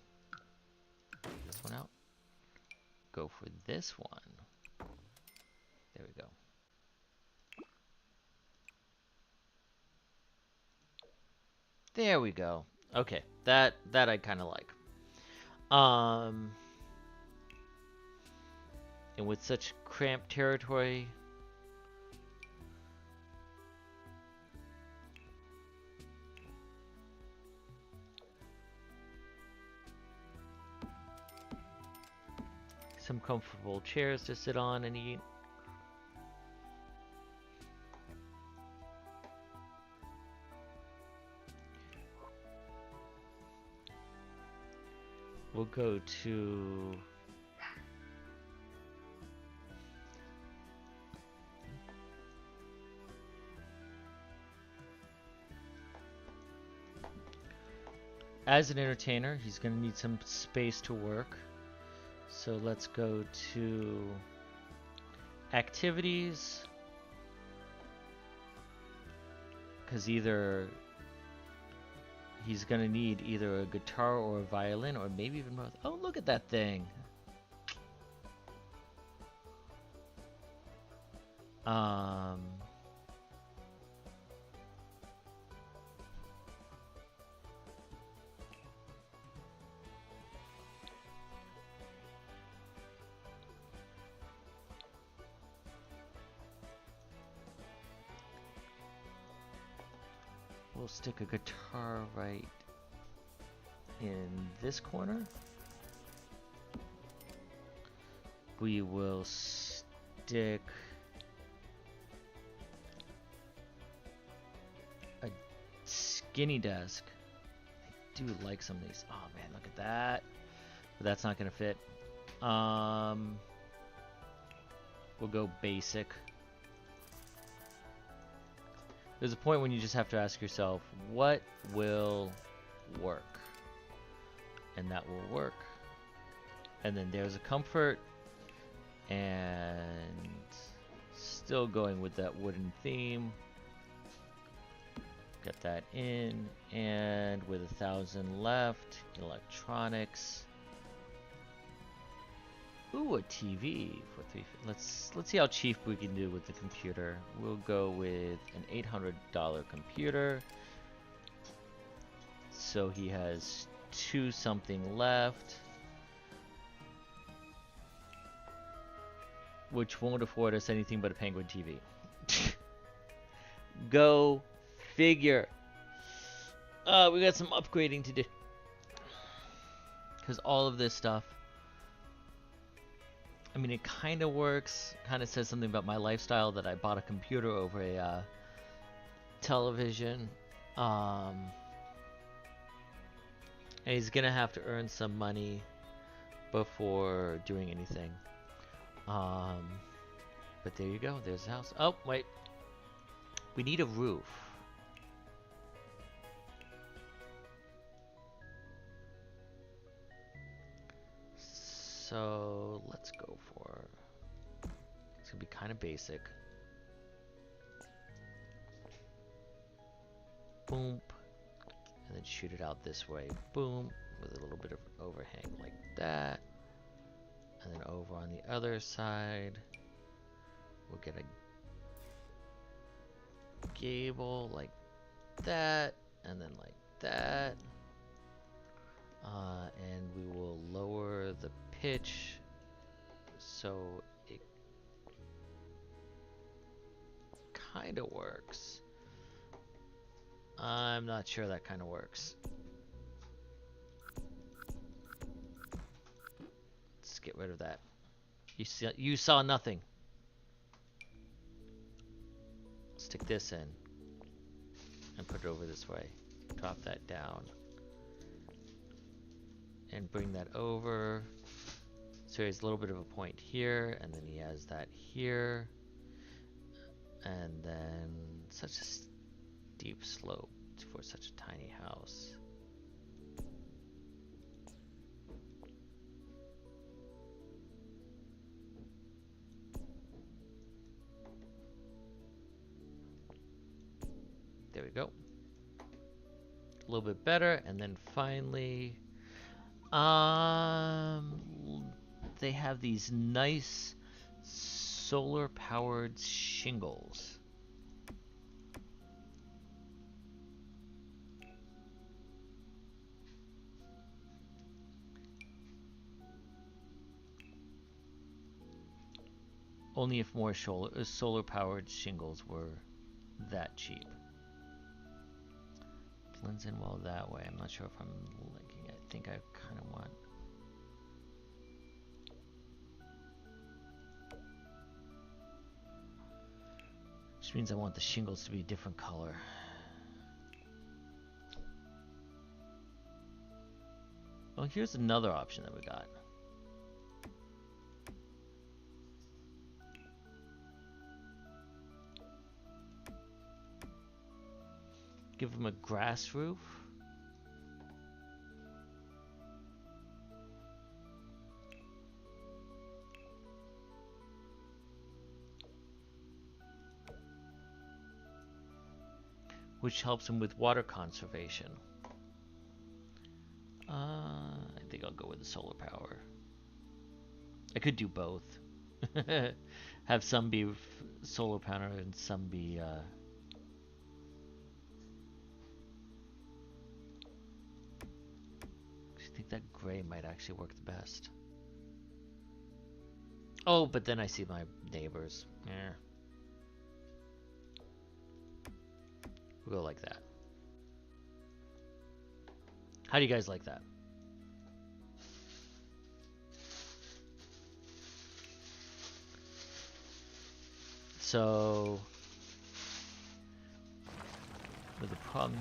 Take this one out. Go for this one. There we go. There we go. Okay, that I kind of like. And with such cramped territory, some comfortable chairs to sit on and eat. We'll go to as an entertainer, he's going to need some space to work. So let's go to activities, because either he's going to need either a guitar or a violin, or maybe even both. Oh, look at that thing. We'll stick a guitar right in this corner. We will stick a skinny desk. I do like some of these. Oh man, look at that. But that's not gonna fit. We'll go basic. There's a point when you just have to ask yourself, what will work? And that will work. And then there's a comfort, and still going with that wooden theme. Get that in, and with 1,000 left, electronics. Ooh, a TV for $350. Let's see how cheap we can do with the computer. We'll go with an $800 computer. So he has 2 something left, which won't afford us anything but a Penguin TV. Go figure. We got some upgrading to do, because all of this stuff I mean, it kind of works. Kind of says something about my lifestyle that I bought a computer over a television. And he's gonna have to earn some money before doing anything. But there you go. There's the house. Oh, wait. We need a roof. So let's go for. It's gonna be kind of basic. Boom. And then shoot it out this way. Boom. With a little bit of overhang like that. And then over on the other side, we'll get a gable like that. And then like that. And we will lower the pitch so it kind of works. I'm not sure that kind of works. Let's get rid of that. You saw nothing. Stick this in and put it over this way. Drop that down and bring that over. So he has a little bit of a point here, and then he has that here, and then such a steep slope for such a tiny house. There we go. A little bit better, and then finally, they have these nice solar-powered shingles. Only if more solar-powered shingles were that cheap. Blends in well that way. I'm not sure if I'm liking it. I think I kind of want. Which means I want the shingles to be a different color. Well, here's another option that we got. Give them a grass roof. Which helps them with water conservation. I think I'll go with the solar power. I could do both. Have some be solar power and some be I think that gray might actually work the best. Oh, but then I see my neighbors. Yeah. We'll go like that. How do you guys like that? So, with the problem.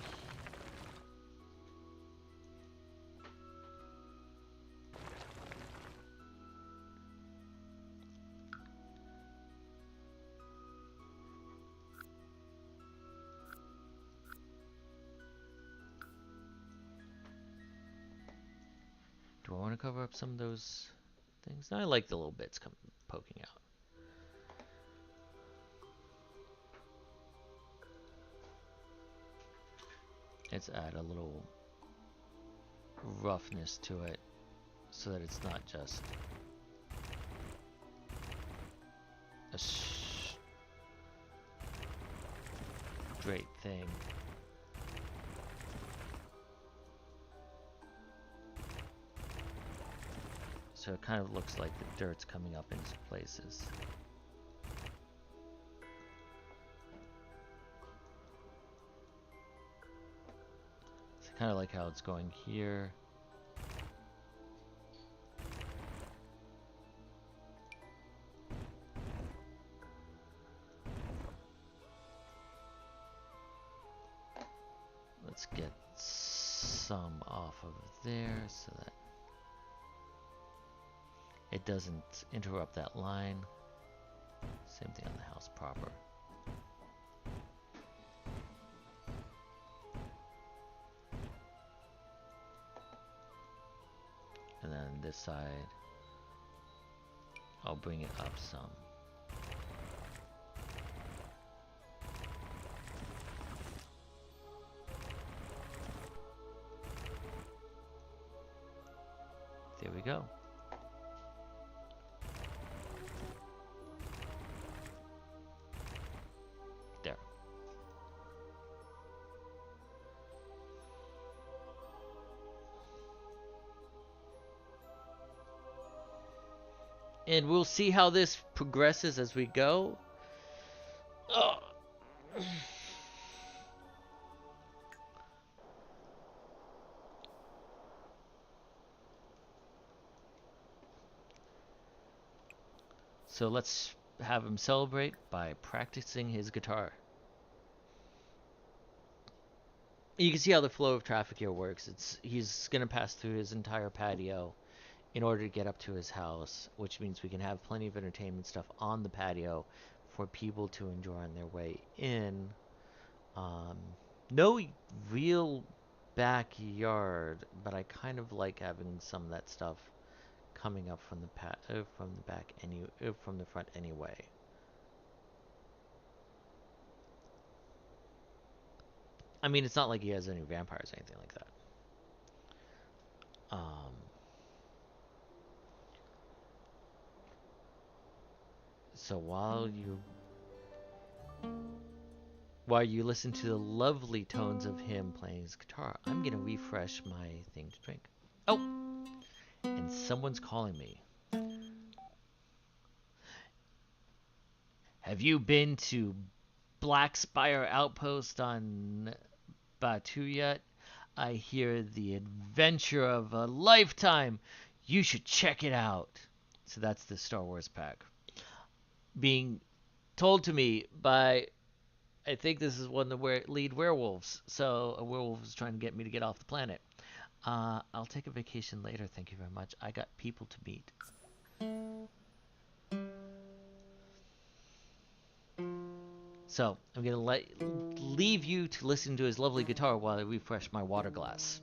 Do I want to cover up some of those things? No, I like the little bits poking out. Let's add a little roughness to it so that it's not just a straight thing. So it kind of looks like the dirt's coming up into places. So kind of like how it's going here. Let's get some off of there so that it doesn't interrupt that line. Same thing on the house proper. And then this side, I'll bring it up some. There we go. There. And we'll see how this progresses as we go. Oh. So let's have him celebrate by practicing his guitar. You can see how the flow of traffic here works. He's gonna pass through his entire patio in order to get up to his house, which means we can have plenty of entertainment stuff on the patio for people to enjoy on their way in. No real backyard, but I kind of like having some of that stuff coming up from the from the front anyway. I mean, it's not like he has any vampires or anything like that. So while you listen to the lovely tones of him playing his guitar, I'm gonna refresh my thing to drink. Oh, and someone's calling me. Have you been to Black Spire Outpost on Batu yet? I hear the adventure of a lifetime. You should check it out. So that's the Star Wars pack. Being told to me by, I think this is one of the lead werewolves. So a werewolf is trying to get me to get off the planet. I'll take a vacation later. Thank you very much. I got people to meet. So I'm gonna leave you to listen to his lovely guitar while I refresh my water glass.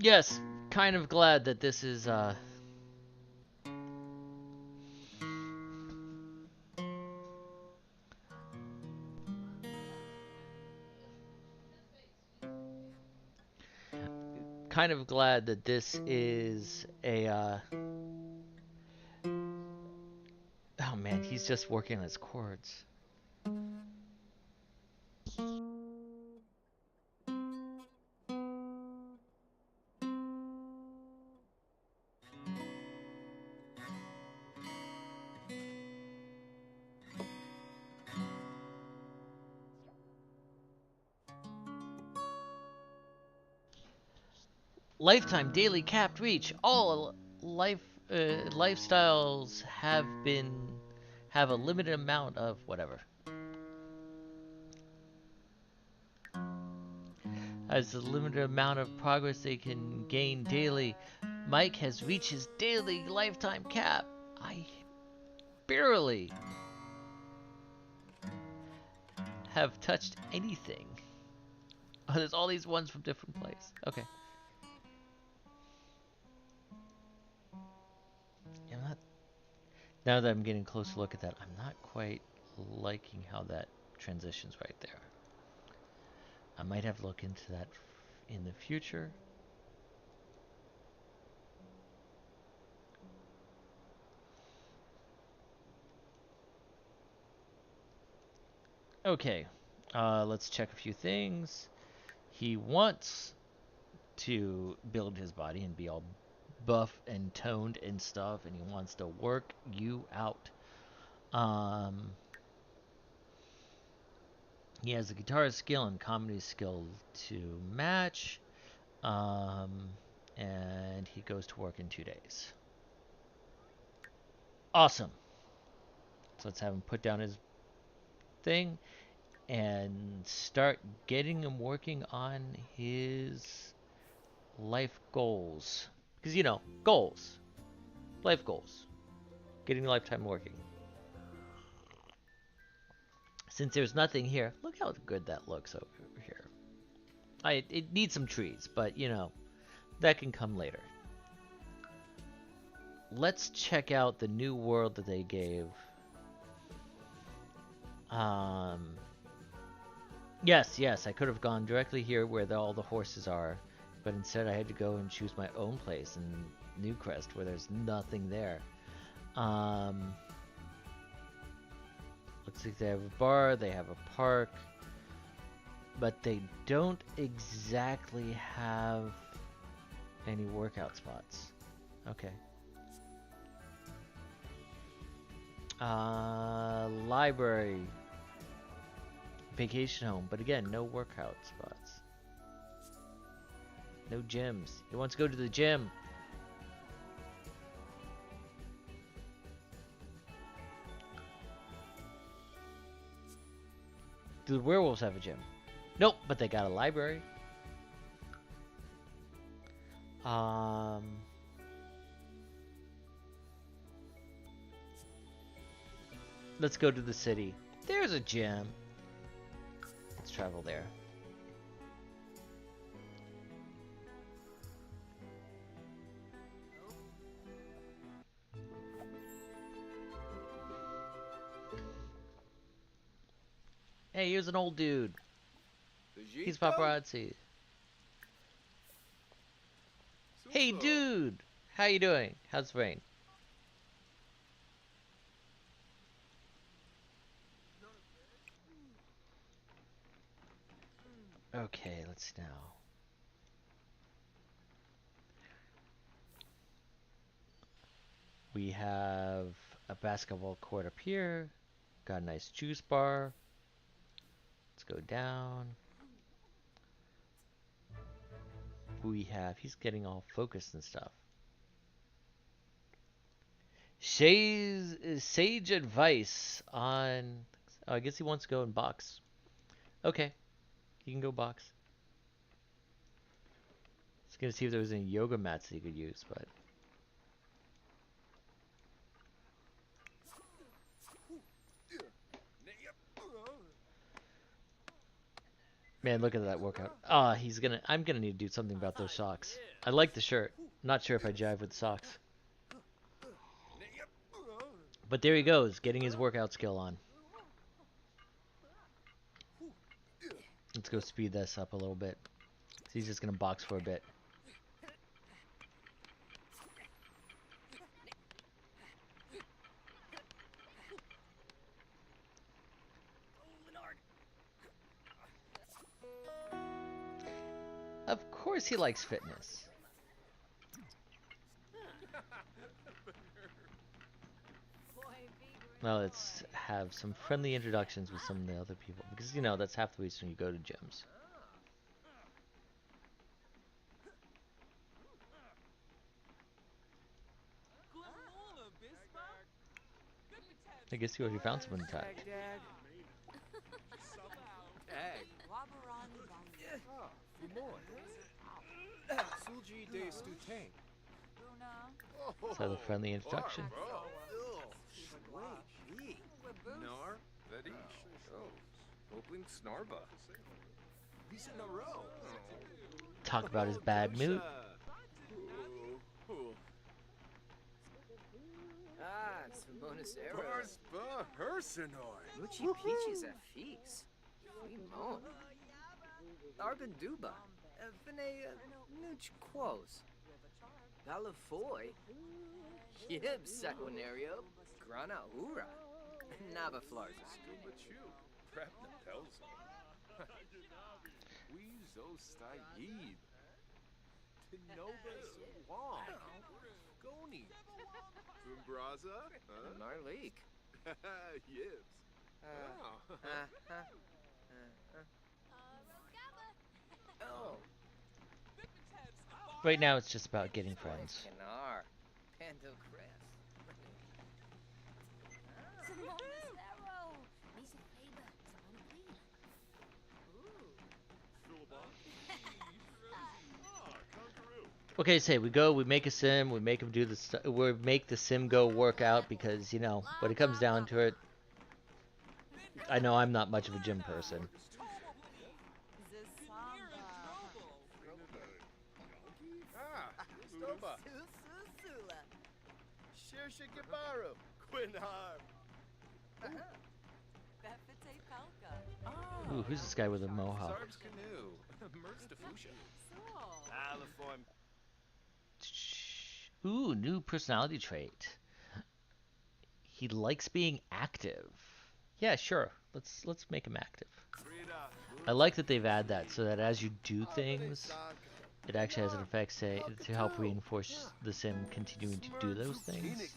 Yes, kind of glad that this is kind of glad that this is a oh man, he's just working on his chords. Lifetime daily capped reach. All lifestyles have a limited amount of whatever. Has a limited amount of progress they can gain daily. Mike has reached his daily lifetime cap. I barely have touched anything. Oh, there's all these ones from different places. Okay. I'm not. Now that I'm getting a closer look at that, I'm not quite liking how that transitions right there. I might have to look into that in the future. Okay, let's check a few things. He wants to build his body and be all buff and toned and stuff, and he wants to work you out. He has a guitar skill and comedy skill to match, and he goes to work in 2 days. Awesome. So let's have him put down his thing and start getting him working on his life goals. Because, you know, goals. Life goals. Getting lifetime working. Since there's nothing here, look how good that looks over here. It needs some trees, but, you know, that can come later. Let's check out the new world that they gave. Yes, I could have gone directly here where all the horses are, but instead I had to go and choose my own place in Newcrest where there's nothing there. Looks like they have a bar, they have a park, but they don't exactly have any workout spots. Okay. Library. Vacation home, but again, no workout spots. No gyms. He wants to go to the gym. Do the werewolves have a gym? Nope, but they got a library. Let's go to the city. There's a gym. Let's travel there. Hey, here's an old dude. He's paparazzi. Hey, dude! How you doing? How's rain? Okay, let's now. We have a basketball court up here. Got a nice juice bar. Let's go down. He's getting all focused and stuff. Sage advice on, oh, I guess he wants to go and box. Okay, he can go box. I was gonna see if there was any yoga mats that he could use, but man, look at that workout. Ah, I'm gonna need to do something about those socks. I like the shirt. Not sure if I jive with the socks. But there he goes, getting his workout skill on. Let's go speed this up a little bit. So he's just gonna box for a bit. Of course he likes fitness. Now let's have some friendly introductions with some of the other people. Because, you know, that's half the reason you go to gyms. I guess you already found someone to talk. Dad. Egg. Sulji de Stutang. So the friendly introduction. Nar, Vedish. Oh, Opling Snarba. He's in a row. Talk about his bad mood. Ah, Simonis Arrow. Barspa Hersenoi. Muchi Peaches at Feast. Limon. Arbanduba. Vene Nuch Quos. Balafoy. Yib Sequinario. Grana Ura. Navaflars. Stubachu. Prepna Pelzo. Weezo Stayib. Tinobas Wong. Goni. Umbraza. Marlik. Yibs. Oh. Right now, it's just about getting friends. Canar. Pando Crest. Okay, say we go, we make a sim, we make him do the we make the sim go work out because, you know, when it comes down to it, I know I'm not much of a gym person. Stoba. Shirshikabaru. Quinharm. Ooh, who's this guy with a mohawk? Zarb's Canoe. Mertz Defusha. Aliform. Ooh, new personality trait. He likes being active. Yeah, sure. Let's make him active. I like that they've added that so that as you do things, it actually has an effect, say, to help reinforce the sim continuing to do those things.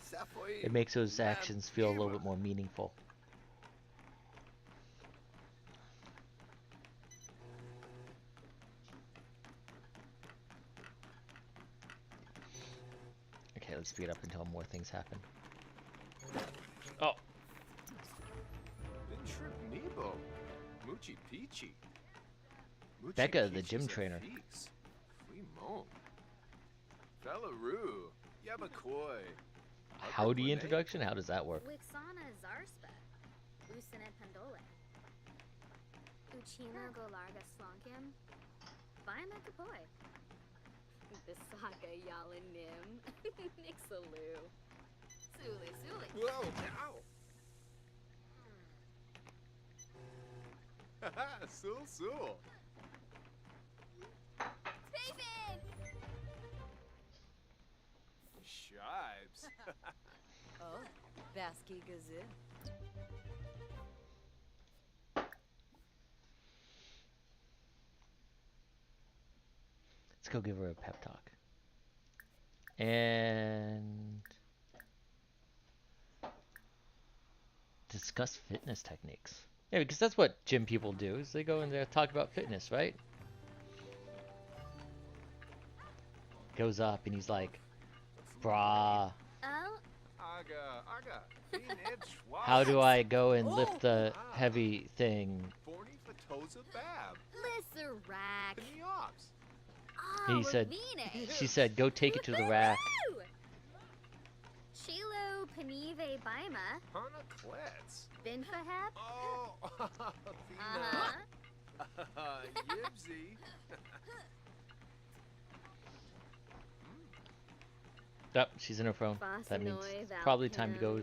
It makes those actions feel a little bit more meaningful. Okay, let's speed up until more things happen. Oh! Trip Nebo. Muchi Peachy. Becca, the gym trainer. Fremont. Belarus. Yabakoi. Howdy introduction? How does that work? Wixana Zarspa. Usine Pandole. Uchina Golarga Slonkim. Vina Kapoy. Bisaka Yalanim. Nixaloo. Suli Suli. Whoa! Ow! Haha! Sul Sul! David! Shibes! Oh, Vasky Gazoo. Let's go give her a pep talk. And discuss fitness techniques. Yeah, because that's what gym people do, is they go in there talk about fitness, right? Goes up and he's like, brah, Oh, Aga! how do I go and lift the heavy thing? Forny Fatoza Bab! Lisserac. Peniops! Oh, He said, Ravine. she said, go take it to the rack. Woo! Chilo Panive Bima. Hana Klets! Binfaheb. Oh! Uh-huh. Yibsy! Yep, she's in her phone. That means it's probably time to go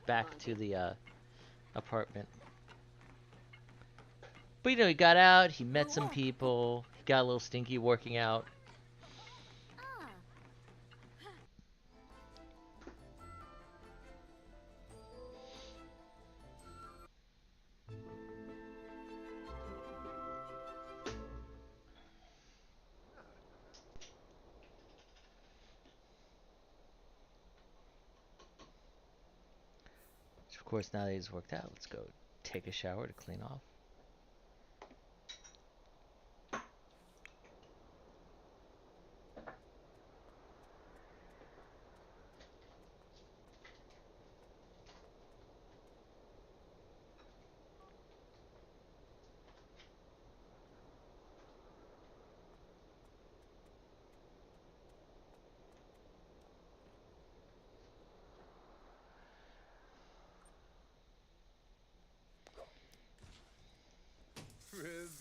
back to the apartment. But you know, he got out, he met some people, he got a little stinky working out. Ah. Of course, now that he's worked out, let's go take a shower to clean off.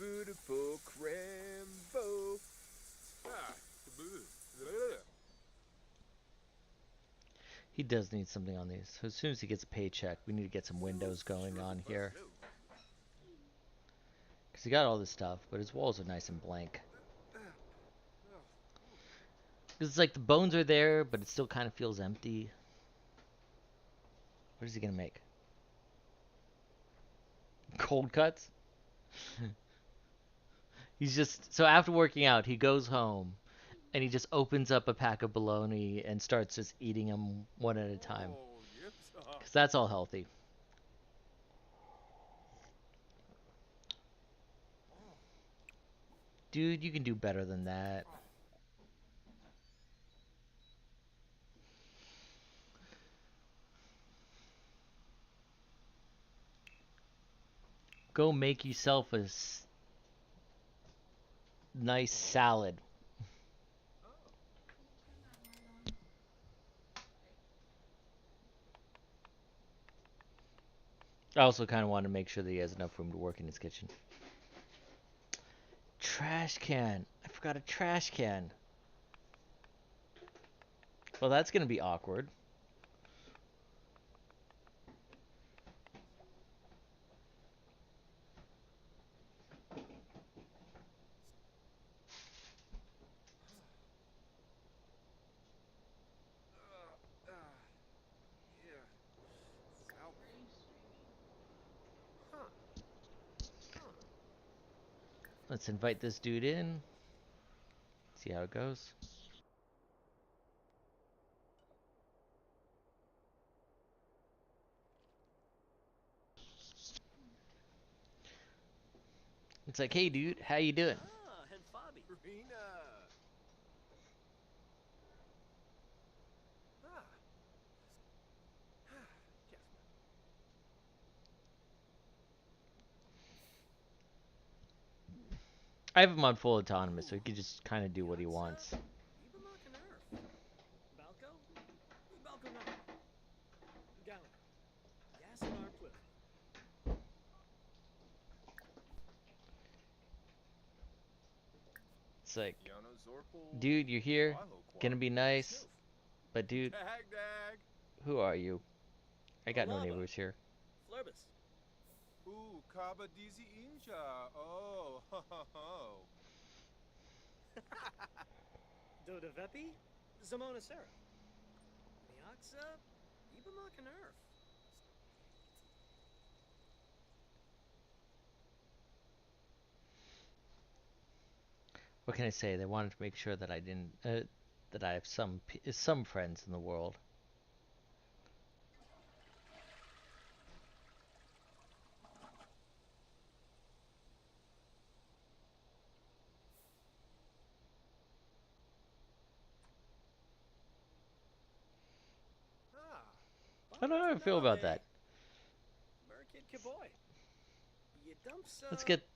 beautiful Crambo. Ah, He does need something on these. So as soon as he gets a paycheck, we need to get some windows going on here. Because he got all this stuff, but his walls are nice and blank. Because it's like the bones are there, but it still kind of feels empty. What is he going to make? Cold cuts? He's just... So after working out, he goes home, and he just opens up a pack of bologna and starts just eating them one at a time. Oh, yipsa. Because that's all healthy. Dude, you can do better than that. Go make yourself a nice salad. I also kind of want to make sure that he has enough room to work in his kitchen. Trash can. I forgot a trash can. Well, that's going to be awkward. Yeah. Ow. Huh. Huh. Let's invite this dude in. See how it goes. It's like, hey dude, how you doing? Ah, and Fabi. Rena. Ah. Yes. I have him on full autonomous, so he can just kind of do what he wants. Balco? Balco no. Gallon. Gas in our cliff. It's like, Yana Zorpal. dude, you're here, gonna be nice, Snoof. but dude, Dag dag. who are you? I got no Alaba. neighbors here. Flurbus. Ooh, Kaba Dizi Inja. Oh, ho ho ho. Doda Vepi. Zamona Sarah. Miaxa. Ibama Nerf. What can I say? They wanted to make sure that I didn't, that I have some friends in the world. Ah. I don't know how I feel about that. Merkid Kaboy. You dumps,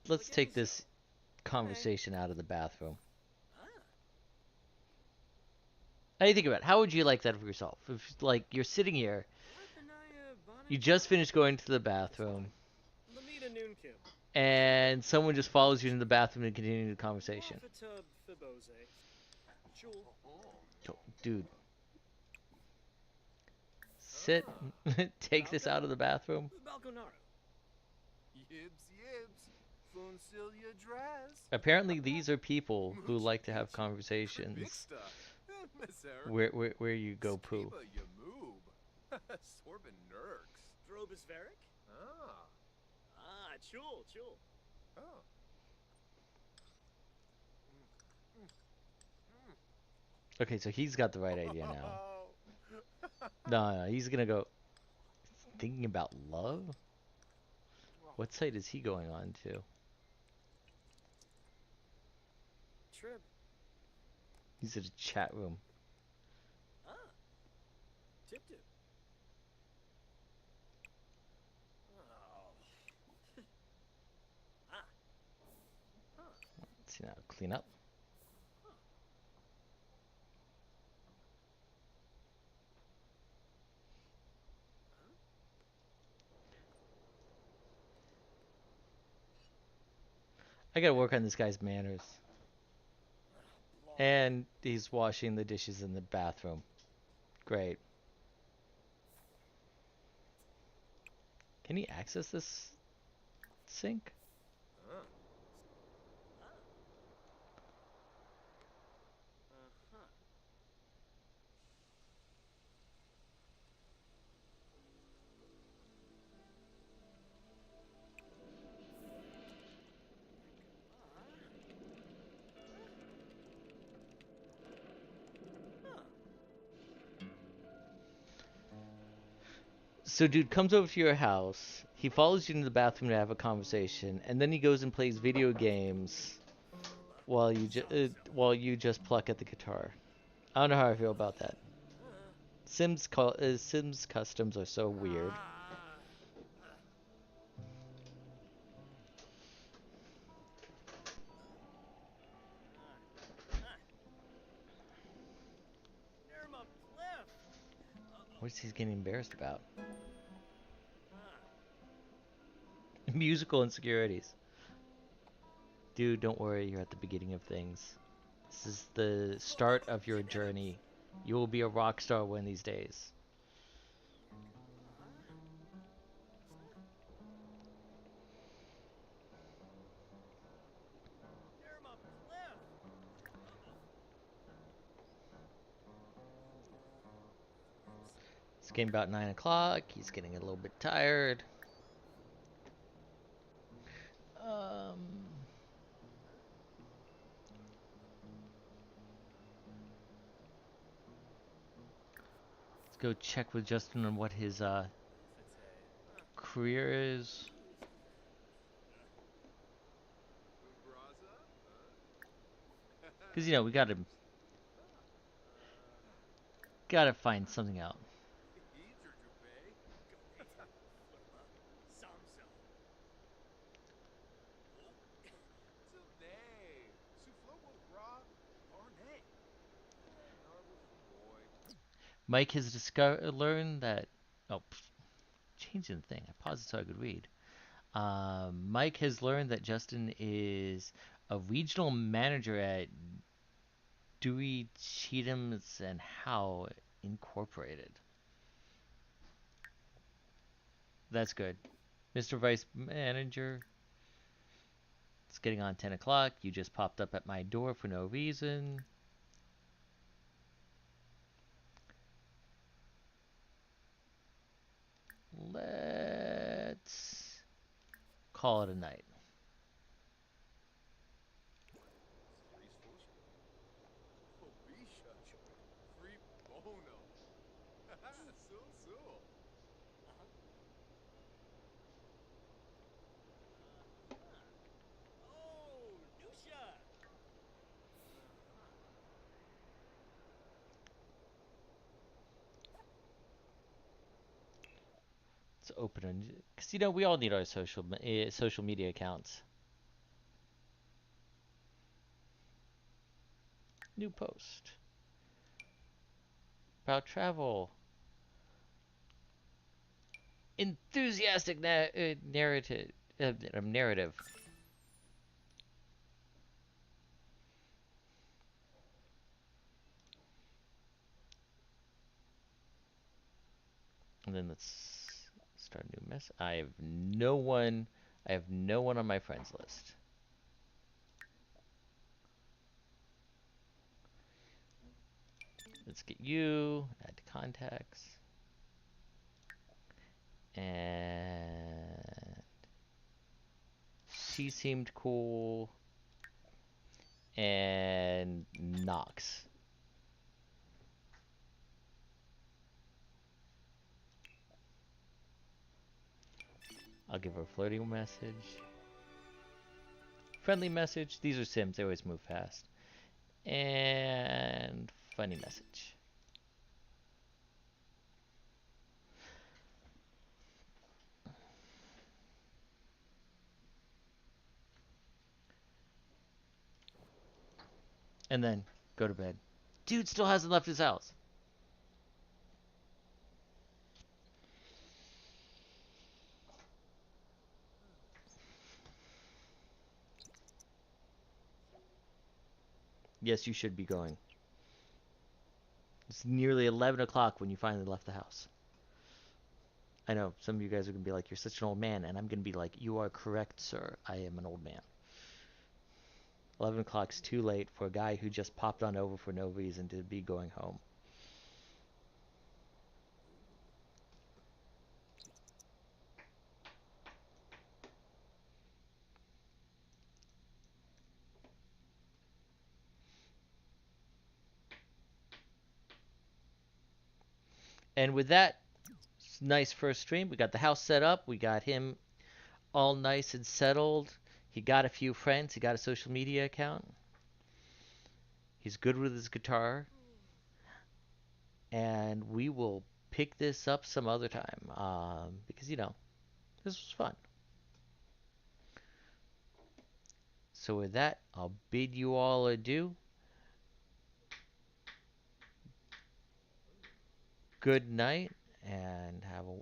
Let's take Leganzo. this conversation out of the bathroom. Ah. How do you think about it? How would you like that for yourself? If like you're sitting here, you just finished going to the bathroom, Lamita Noonkib. and someone just follows you into the bathroom and continue the conversation. Wafatub Fibose. Jewel. Dude, sit, take this out of the bathroom. Balconaro. Yibs yibs. Funcilia dress. Apparently, these are people who like to have conversations Mixta. Misser. where you go poo. Skiba Yamoob. Sorbin Nurks. Drobus Varick. Ah. Ah, Chul, Chul. Oh. Okay, so he's got the right idea now. No, he's gonna go. Thinking about love? What site is he going on to? Trib. He's at a chat room. Ah. Tip tip. Oh. Ah. Huh. Let's see now. Clean up. I gotta work on this guy's manners. Blah. And he's washing the dishes in the bathroom. Great. Can he access this sink? Huh. Ah. Uh-huh. Huh. So dude comes over to your house, he follows you into the bathroom to have a conversation, and then he goes and plays video games while you just pluck at the guitar. I don't know how I feel about that. Sims customs are so weird. Near my cliff. What's he getting embarrassed about? Huh. Musical insecurities. Dude, don't worry, you're at the beginning of things. This is the start of your journey. You will be a rock star one of these days. Near my cliff. It's getting about 9 o'clock. He's getting a little bit tired. Um, let's go check with Justin on what his career is. Braza? Cause you know we gotta find something out. Eager to pay. Gaveta. Flurba. Samso. Today. Suflobo bra. Barney. Narble for boy. Mike has learned that. Oh, changing the thing. I paused it so I could read. Mike has learned that Justin is a regional manager at Dewey Cheatham's and Howe Incorporated. That's good. Mr. Vice Manager, it's getting on 10 o'clock. You just popped up at my door for no reason. Let's call it a night. Free social. Oh, Bisha. Free bono. Sul sul. Oh, Nusha. Let's open a, because you know we all need our social media accounts. New post about travel. Enthusiastic narrative. And then let's start a new mess. I have no one. I have no one on my friends list. Let's get you. Add to contacts. And she seemed cool. And Knox. I'll give her a flirting message. Friendly message. These are Sims. They always move fast. And funny message. And then go to bed. Dude still hasn't left his house. Yes, you should be going. It's nearly 11 o'clock when you finally left the house. I know, some of you guys are going to be like, you're such an old man, and I'm going to be like, you are correct, sir. I am an old man. 11 o'clock's too late for a guy who just popped on over for no reason to be going home. And with that nice first stream, we got the house set up. We got him all nice and settled. He got a few friends. He got a social media account. He's good with his guitar. And we will pick this up some other time. Because, you know, this was fun. So with that, I'll bid you all adieu. Good night, and have a